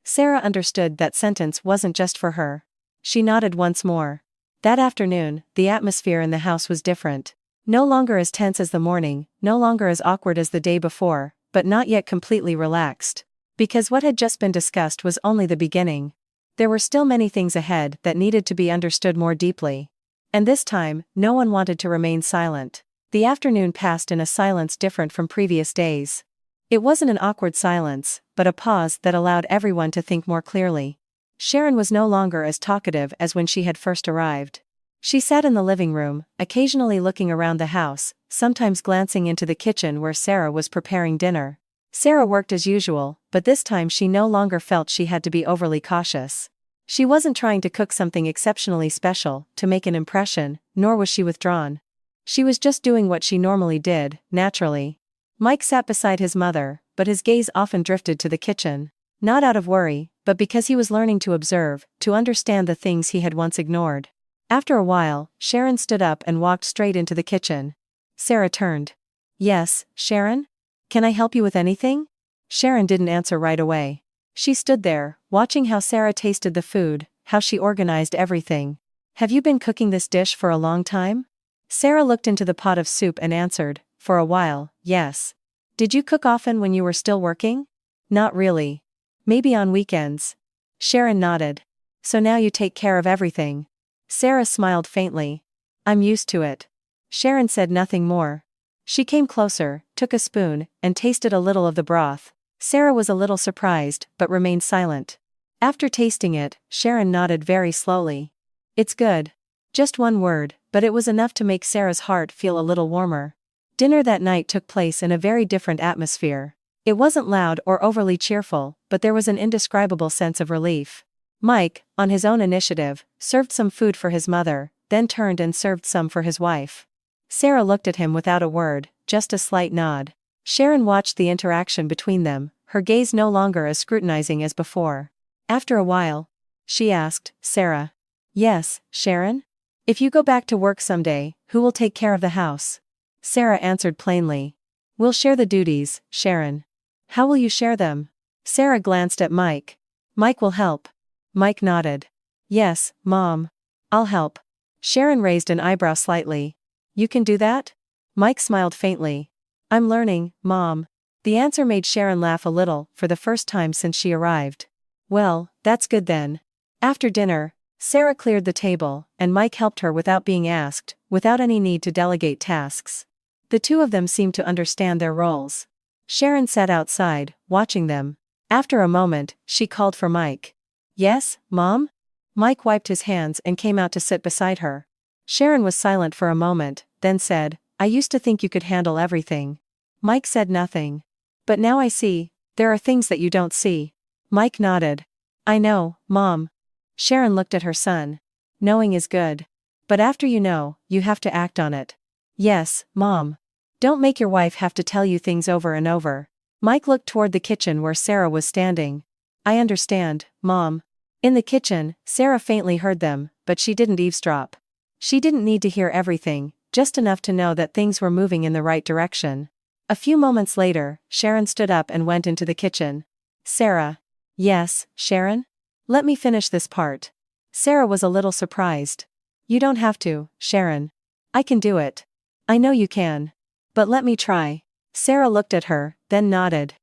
Sarah understood that sentence wasn't just for her. She nodded once more. That afternoon, the atmosphere in the house was different. No longer as tense as the morning, no longer as awkward as the day before, but not yet completely relaxed. Because what had just been discussed was only the beginning. There were still many things ahead that needed to be understood more deeply. And this time, no one wanted to remain silent. The afternoon passed in a silence different from previous days. It wasn't an awkward silence, but a pause that allowed everyone to think more clearly. Sharon was no longer as talkative as when she had first arrived. She sat in the living room, occasionally looking around the house, sometimes glancing into the kitchen where Sarah was preparing dinner. Sarah worked as usual, but this time she no longer felt she had to be overly cautious. She wasn't trying to cook something exceptionally special to make an impression, nor was she withdrawn. She was just doing what she normally did, naturally. Mike sat beside his mother, but his gaze often drifted to the kitchen. Not out of worry, but because he was learning to observe, to understand the things he had once ignored. After a while, Sharon stood up and walked straight into the kitchen. Sarah turned. Yes, Sharon? Can I help you with anything? Sharon didn't answer right away. She stood there, watching how Sarah tasted the food, how she organized everything. Have you been cooking this dish for a long time? Sarah looked into the pot of soup and answered, for a while, yes. Did you cook often when you were still working? Not really. Maybe on weekends. Sharon nodded. So now you take care of everything. Sarah smiled faintly. I'm used to it. Sharon said nothing more. She came closer, took a spoon, and tasted a little of the broth. Sarah was a little surprised, but remained silent. After tasting it, Sharon nodded very slowly. It's good. Just one word, but it was enough to make Sarah's heart feel a little warmer. Dinner that night took place in a very different atmosphere. It wasn't loud or overly cheerful, but there was an indescribable sense of relief. Mike, on his own initiative, served some food for his mother, then turned and served some for his wife. Sarah looked at him without a word, just a slight nod. Sharon watched the interaction between them, her gaze no longer as scrutinizing as before. After a while, she asked, Sarah. Yes, Sharon? If you go back to work someday, who will take care of the house? Sarah answered plainly. We'll share the duties, Sharon. How will you share them? Sarah glanced at Mike. Mike will help. Mike nodded. Yes, Mom. I'll help. Sharon raised an eyebrow slightly. You can do that? Mike smiled faintly. I'm learning, Mom. The answer made Sharon laugh a little, for the first time since she arrived. Well, that's good then. After dinner, Sarah cleared the table, and Mike helped her without being asked, without any need to delegate tasks. The two of them seemed to understand their roles. Sharon sat outside, watching them. After a moment, she called for Mike. Yes, Mom? Mike wiped his hands and came out to sit beside her. Sharon was silent for a moment, then said, I used to think you could handle everything. Mike said nothing. But now I see, there are things that you don't see. Mike nodded. I know, Mom. Sharon looked at her son. Knowing is good. But after you know, you have to act on it. Yes, Mom. Don't make your wife have to tell you things over and over. Mike looked toward the kitchen where Sarah was standing. I understand, Mom. In the kitchen, Sarah faintly heard them, but she didn't eavesdrop. She didn't need to hear everything, just enough to know that things were moving in the right direction. A few moments later, Sharon stood up and went into the kitchen. Sarah. Yes, Sharon? Let me finish this part. Sarah was a little surprised. You don't have to, Sharon. I can do it. I know you can. But let me try. Sarah looked at her, then nodded.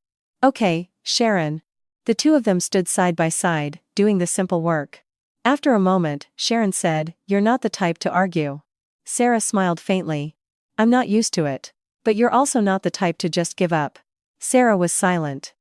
Okay, Sharon. The two of them stood side by side, doing the simple work. After a moment, Sharon said, You're not the type to argue. Sarah smiled faintly. I'm not used to it. But you're also not the type to just give up. Sarah was silent.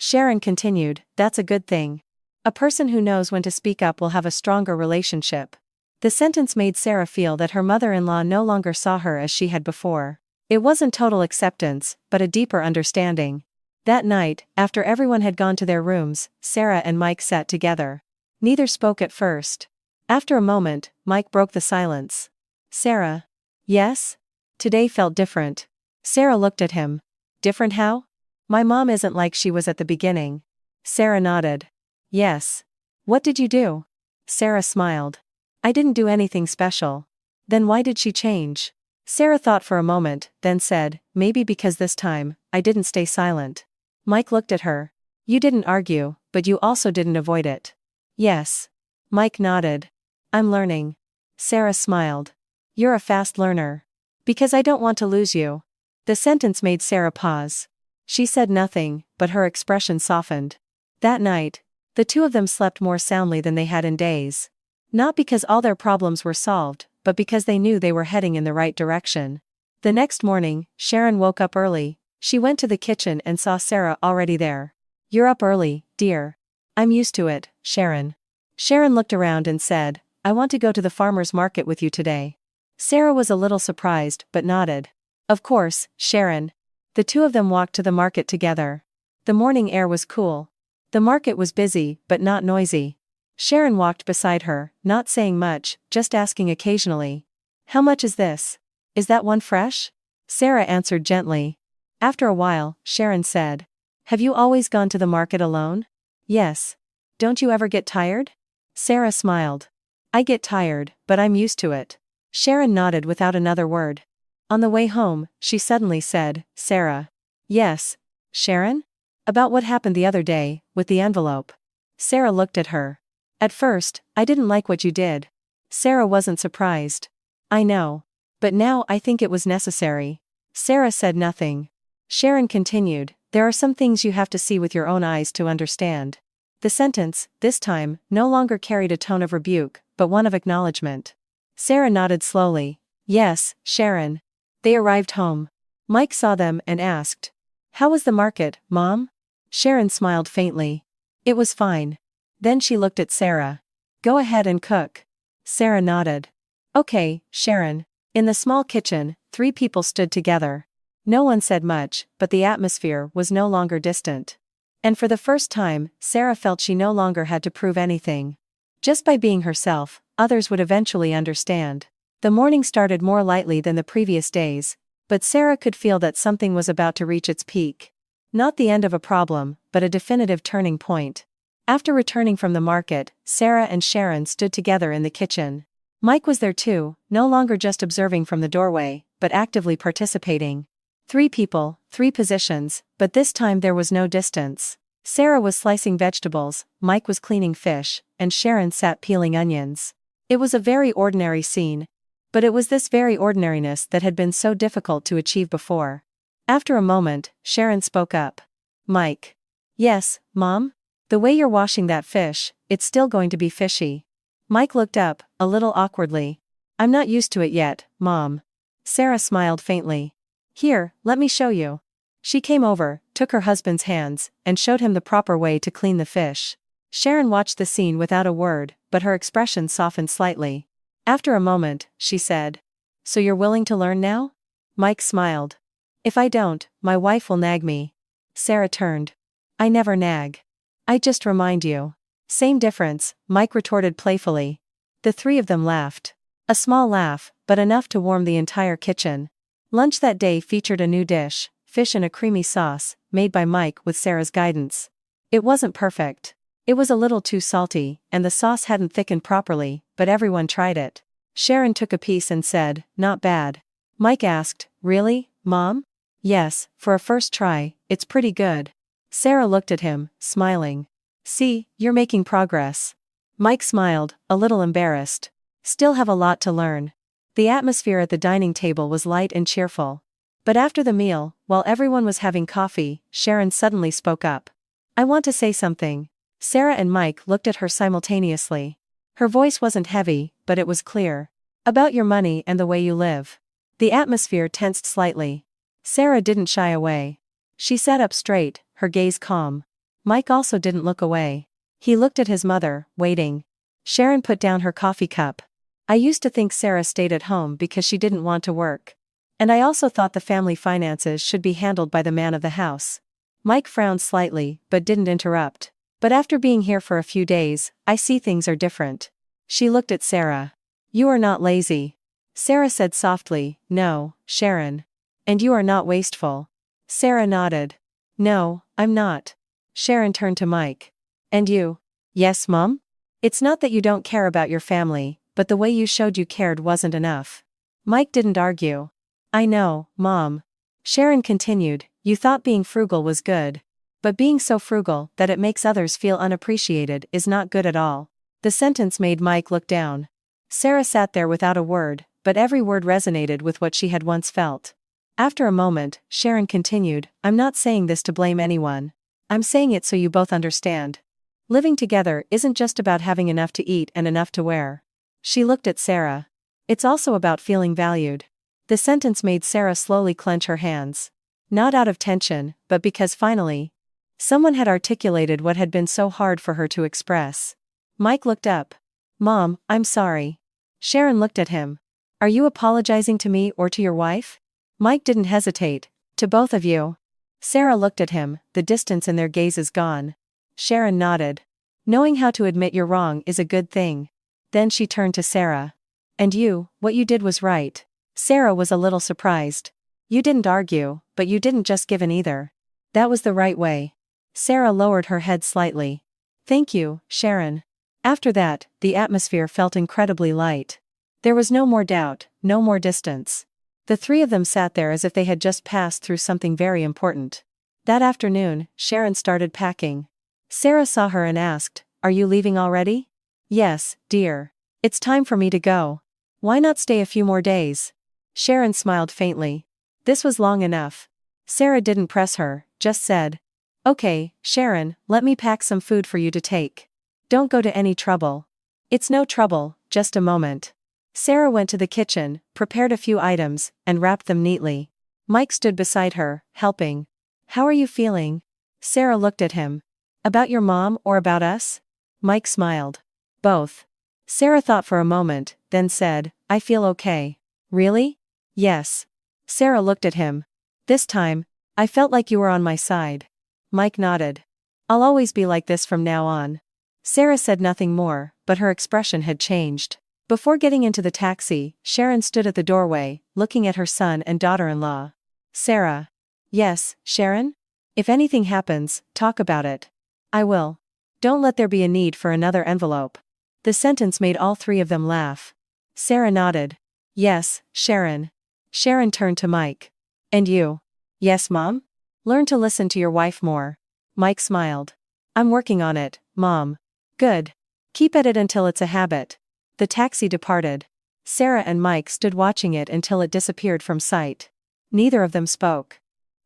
Sharon continued, that's a good thing. A person who knows when to speak up will have a stronger relationship. The sentence made Sarah feel that her mother-in-law no longer saw her as she had before. It wasn't total acceptance, but a deeper understanding. That night, after everyone had gone to their rooms, Sarah and Mike sat together. Neither spoke at first. After a moment, Mike broke the silence. Sarah. Yes? Today felt different. Sarah looked at him. Different how? My mom isn't like she was at the beginning. Sarah nodded. Yes. What did you do? Sarah smiled. I didn't do anything special. Then why did she change? Sarah thought for a moment, then said, maybe because this time, I didn't stay silent. Mike looked at her. You didn't argue, but you also didn't avoid it. Yes. Mike nodded. I'm learning. Sarah smiled. You're a fast learner. Because I don't want to lose you. The sentence made Sarah pause. She said nothing, but her expression softened. That night, the two of them slept more soundly than they had in days. Not because all their problems were solved, but because they knew they were heading in the right direction. The next morning, Sharon woke up early. She went to the kitchen and saw Sarah already there. You're up early, dear. I'm used to it, Sharon. Sharon looked around and said, I want to go to the farmer's market with you today. Sarah was a little surprised, but nodded. Of course, Sharon. The two of them walked to the market together. The morning air was cool. The market was busy, but not noisy. Sharon walked beside her, not saying much, just asking occasionally. How much is this? Is that one fresh? Sarah answered gently. After a while, Sharon said. Have you always gone to the market alone? Yes. Don't you ever get tired? Sarah smiled. I get tired, but I'm used to it. Sharon nodded without another word. On the way home, she suddenly said, Sarah. Yes. Sharon? About what happened the other day, with the envelope. Sarah looked at her. At first, I didn't like what you did. Sarah wasn't surprised. I know. But now I think it was necessary. Sarah said nothing. Sharon continued, there are some things you have to see with your own eyes to understand. The sentence, this time, no longer carried a tone of rebuke, but one of acknowledgement. Sarah nodded slowly. Yes, Sharon. They arrived home. Mike saw them and asked. How was the market, Mom? Sharon smiled faintly. It was fine. Then she looked at Sarah. Go ahead and cook. Sarah nodded. Okay, Sharon. In the small kitchen, 3 people stood together. No one said much, but the atmosphere was no longer distant. And for the first time, Sarah felt she no longer had to prove anything. Just by being herself, others would eventually understand. The morning started more lightly than the previous days, but Sarah could feel that something was about to reach its peak. Not the end of a problem, but a definitive turning point. After returning from the market, Sarah and Sharon stood together in the kitchen. Mike was there too, no longer just observing from the doorway, but actively participating. 3 people, 3 positions, but this time there was no distance. Sarah was slicing vegetables, Mike was cleaning fish, and Sharon sat peeling onions. It was a very ordinary scene. But it was this very ordinariness that had been so difficult to achieve before. After a moment, Sharon spoke up. Mike. Yes, Mom? The way you're washing that fish, it's still going to be fishy. Mike looked up, a little awkwardly. I'm not used to it yet, Mom. Sarah smiled faintly. Here, let me show you. She came over, took her husband's hands, and showed him the proper way to clean the fish. Sharon watched the scene without a word, but her expression softened slightly. After a moment, she said. So you're willing to learn now? Mike smiled. If I don't, my wife will nag me. Sarah turned. I never nag. I just remind you. Same difference, Mike retorted playfully. The 3 of them laughed. A small laugh, but enough to warm the entire kitchen. Lunch that day featured a new dish, fish in a creamy sauce, made by Mike with Sarah's guidance. It wasn't perfect. It was a little too salty, and the sauce hadn't thickened properly, but everyone tried it. Sharon took a piece and said, not bad. Mike asked, really, Mom? Yes, for a first try, it's pretty good. Sarah looked at him, smiling. See, you're making progress. Mike smiled, a little embarrassed. Still have a lot to learn. The atmosphere at the dining table was light and cheerful. But after the meal, while everyone was having coffee, Sharon suddenly spoke up. I want to say something. Sarah and Mike looked at her simultaneously. Her voice wasn't heavy, but it was clear. About your money and the way you live. The atmosphere tensed slightly. Sarah didn't shy away. She sat up straight, her gaze calm. Mike also didn't look away. He looked at his mother, waiting. Sharon put down her coffee cup. I used to think Sarah stayed at home because she didn't want to work. And I also thought the family finances should be handled by the man of the house. Mike frowned slightly, but didn't interrupt. But after being here for a few days, I see things are different. She looked at Sarah. You are not lazy. Sarah said softly, no, Sharon. And you are not wasteful. Sarah nodded. No, I'm not. Sharon turned to Mike. And you? Yes, Mom? It's not that you don't care about your family, but the way you showed you cared wasn't enough. Mike didn't argue. I know, Mom. Sharon continued, you thought being frugal was good. But being so frugal that it makes others feel unappreciated is not good at all. The sentence made Mike look down. Sarah sat there without a word, but every word resonated with what she had once felt. After a moment, Sharon continued, I'm not saying this to blame anyone. I'm saying it so you both understand. Living together isn't just about having enough to eat and enough to wear. She looked at Sarah. It's also about feeling valued. The sentence made Sarah slowly clench her hands. Not out of tension, but because finally, someone had articulated what had been so hard for her to express. Mike looked up. Mom, I'm sorry. Sharon looked at him. Are you apologizing to me or to your wife? Mike didn't hesitate. To both of you. Sarah looked at him, the distance in their gazes gone. Sharon nodded. Knowing how to admit you're wrong is a good thing. Then she turned to Sarah. And you, what you did was right. Sarah was a little surprised. You didn't argue, but you didn't just give in either. That was the right way. Sarah lowered her head slightly. Thank you, Sharon. After that, the atmosphere felt incredibly light. There was no more doubt, no more distance. The three of them sat there as if they had just passed through something very important. That afternoon, Sharon started packing. Sarah saw her and asked, Are you leaving already? Yes, dear. It's time for me to go. Why not stay a few more days? Sharon smiled faintly. This was long enough. Sarah didn't press her, just said, Okay, Sharon, let me pack some food for you to take. Don't go to any trouble. It's no trouble, just a moment. Sarah went to the kitchen, prepared a few items, and wrapped them neatly. Mike stood beside her, helping. How are you feeling? Sarah looked at him. About your mom or about us? Mike smiled. Both. Sarah thought for a moment, then said, I feel okay. Really? Yes. Sarah looked at him. This time, I felt like you were on my side. Mike nodded. I'll always be like this from now on. Sarah said nothing more, but her expression had changed. Before getting into the taxi, Sharon stood at the doorway, looking at her son and daughter-in-law. Sarah. Yes, Sharon? If anything happens, talk about it. I will. Don't let there be a need for another envelope. The sentence made all three of them laugh. Sarah nodded. Yes, Sharon. Sharon turned to Mike. And you? Yes, Mom? Learn to listen to your wife more. Mike smiled. I'm working on it, Mom. Good. Keep at it until it's a habit. The taxi departed. Sarah and Mike stood watching it until it disappeared from sight. Neither of them spoke.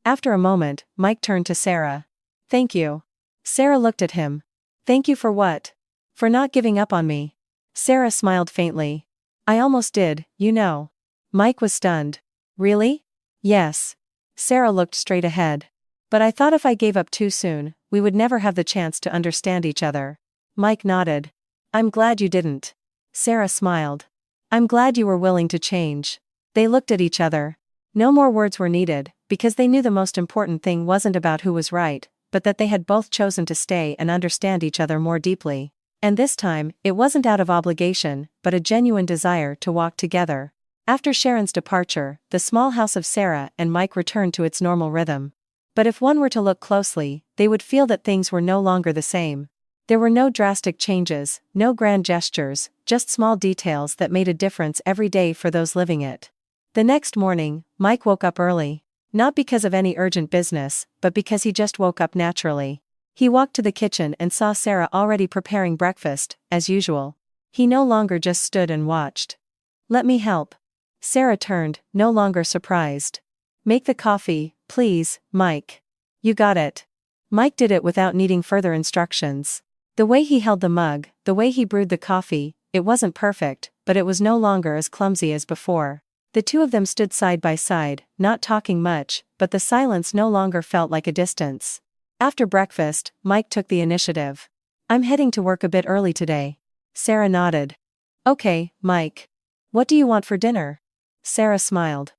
After a moment, Mike turned to Sarah. Thank you. Sarah looked at him. Thank you for what? For not giving up on me. Sarah smiled faintly. I almost did, you know. Mike was stunned. Really? Yes. Sarah looked straight ahead. But I thought if I gave up too soon, we would never have the chance to understand each other. Mike nodded. I'm glad you didn't. Sarah smiled. I'm glad you were willing to change. They looked at each other. No more words were needed, because they knew the most important thing wasn't about who was right, but that they had both chosen to stay and understand each other more deeply. And this time, it wasn't out of obligation, but a genuine desire to walk together. After Sharon's departure, the small house of Sarah and Mike returned to its normal rhythm. But if one were to look closely, they would feel that things were no longer the same. There were no drastic changes, no grand gestures, just small details that made a difference every day for those living it. The next morning, Mike woke up early. Not because of any urgent business, but because he just woke up naturally. He walked to the kitchen and saw Sarah already preparing breakfast, as usual. He no longer just stood and watched. Let me help. Sarah turned, no longer surprised. Make the coffee, please, Mike. You got it. Mike did it without needing further instructions. The way he held the mug, the way he brewed the coffee, it wasn't perfect, but it was no longer as clumsy as before. The two of them stood side by side, not talking much, but the silence no longer felt like a distance. After breakfast, Mike took the initiative. I'm heading to work a bit early today. Sarah nodded. Okay, Mike. What do you want for dinner? Sarah smiled.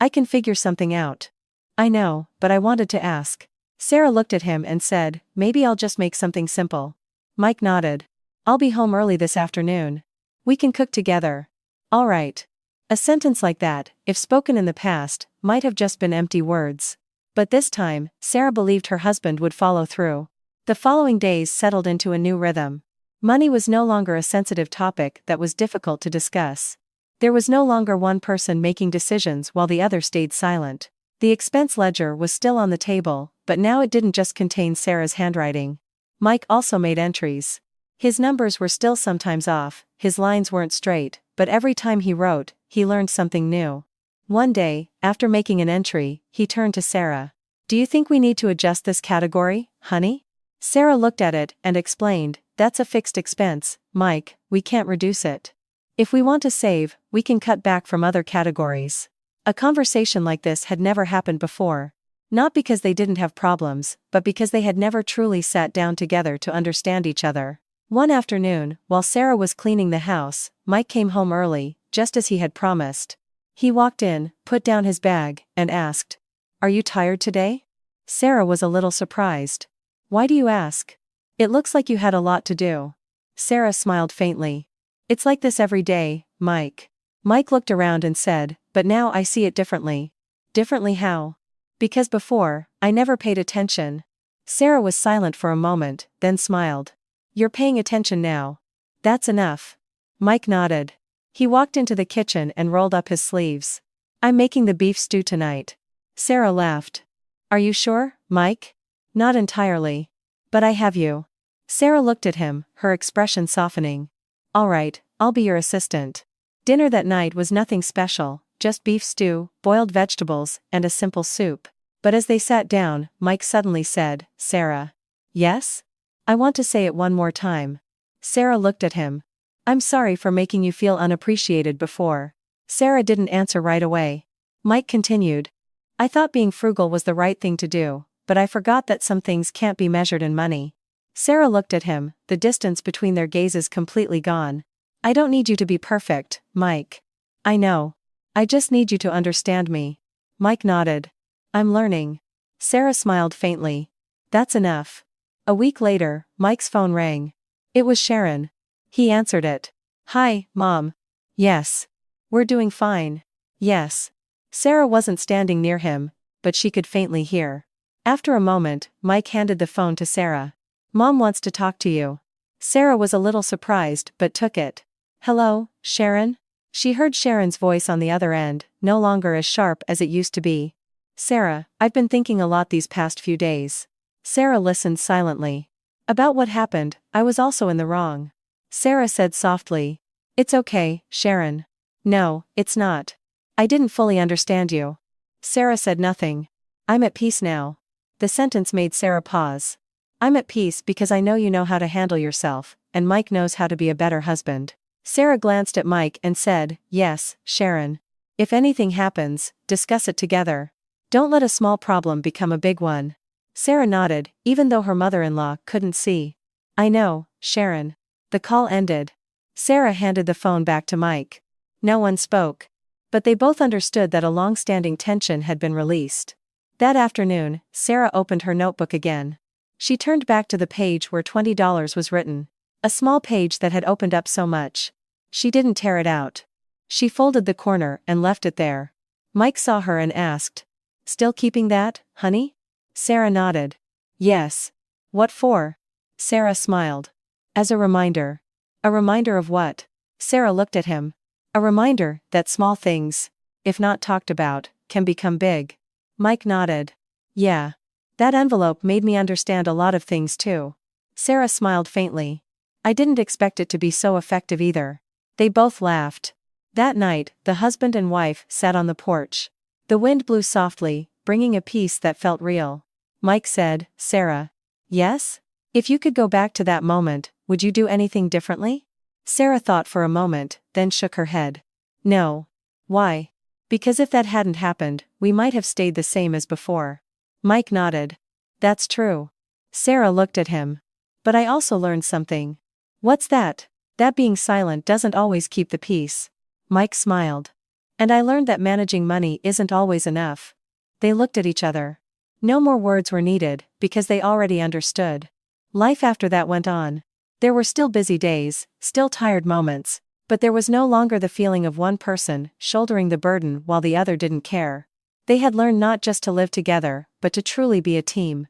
I can figure something out. I know, but I wanted to ask. Sarah looked at him and said, maybe I'll just make something simple. Mike nodded. I'll be home early this afternoon. We can cook together. All right. A sentence like that, if spoken in the past, might have just been empty words. But this time, Sarah believed her husband would follow through. The following days settled into a new rhythm. Money was no longer a sensitive topic that was difficult to discuss. There was no longer one person making decisions while the other stayed silent. The expense ledger was still on the table, but now it didn't just contain Sarah's handwriting. Mike also made entries. His numbers were still sometimes off, his lines weren't straight, but every time he wrote, he learned something new. One day, after making an entry, he turned to Sarah. Do you think we need to adjust this category, honey? Sarah looked at it and explained, that's a fixed expense, Mike, we can't reduce it. If we want to save, we can cut back from other categories. A conversation like this had never happened before. Not because they didn't have problems, but because they had never truly sat down together to understand each other. One afternoon, while Sarah was cleaning the house, Mike came home early, just as he had promised. He walked in, put down his bag, and asked, Are you tired today? Sarah was a little surprised. Why do you ask? It looks like you had a lot to do. Sarah smiled faintly. It's like this every day, Mike. Mike looked around and said, but now I see it differently. Differently how? Because before, I never paid attention. Sarah was silent for a moment, then smiled. You're paying attention now. That's enough. Mike nodded. He walked into the kitchen and rolled up his sleeves. I'm making the beef stew tonight. Sarah laughed. Are you sure, Mike? Not entirely. But I have you. Sarah looked at him, her expression softening. All right, I'll be your assistant. Dinner that night was nothing special, just beef stew, boiled vegetables, and a simple soup. But as they sat down, Mike suddenly said, Sarah. Yes? I want to say it one more time. Sarah looked at him. I'm sorry for making you feel unappreciated before. Sarah didn't answer right away. Mike continued. I thought being frugal was the right thing to do, but I forgot that some things can't be measured in money. Sarah looked at him, the distance between their gazes completely gone. I don't need you to be perfect, Mike. I know. I just need you to understand me. Mike nodded. I'm learning. Sarah smiled faintly. That's enough. A week later, Mike's phone rang. It was Sharon. He answered it. Hi, Mom. Yes. We're doing fine. Yes. Sarah wasn't standing near him, but she could faintly hear. After a moment, Mike handed the phone to Sarah. Mom wants to talk to you. Sarah was a little surprised but took it. Hello, Sharon? She heard Sharon's voice on the other end, no longer as sharp as it used to be. Sarah, I've been thinking a lot these past few days. Sarah listened silently. About what happened, I was also in the wrong. Sarah said softly. It's okay, Sharon. No, it's not. I didn't fully understand you. Sarah said nothing. I'm at peace now. The sentence made Sarah pause. I'm at peace because I know you know how to handle yourself, and Mike knows how to be a better husband. Sarah glanced at Mike and said, Yes, Sharon. If anything happens, discuss it together. Don't let a small problem become a big one. Sarah nodded, even though her mother-in-law couldn't see. I know, Sharon. The call ended. Sarah handed the phone back to Mike. No one spoke. But they both understood that a long-standing tension had been released. That afternoon, Sarah opened her notebook again. She turned back to the page where $20 was written. A small page that had opened up so much. She didn't tear it out. She folded the corner and left it there. Mike saw her and asked. Still keeping that, honey? Sarah nodded. Yes. What for? Sarah smiled. As a reminder. A reminder of what? Sarah looked at him. A reminder that small things, if not talked about, can become big. Mike nodded. Yeah. That envelope made me understand a lot of things too. Sarah smiled faintly. I didn't expect it to be so effective either. They both laughed. That night, the husband and wife sat on the porch. The wind blew softly, bringing a peace that felt real. Mike said, Sarah. Yes? If you could go back to that moment, would you do anything differently? Sarah thought for a moment, then shook her head. No. Why? Because if that hadn't happened, we might have stayed the same as before. Mike nodded. That's true. Sarah looked at him. But I also learned something. What's that? That being silent doesn't always keep the peace. Mike smiled. And I learned that managing money isn't always enough. They looked at each other. No more words were needed, because they already understood. Life after that went on. There were still busy days, still tired moments, but there was no longer the feeling of one person shouldering the burden while the other didn't care. They had learned not just to live together, but to truly be a team.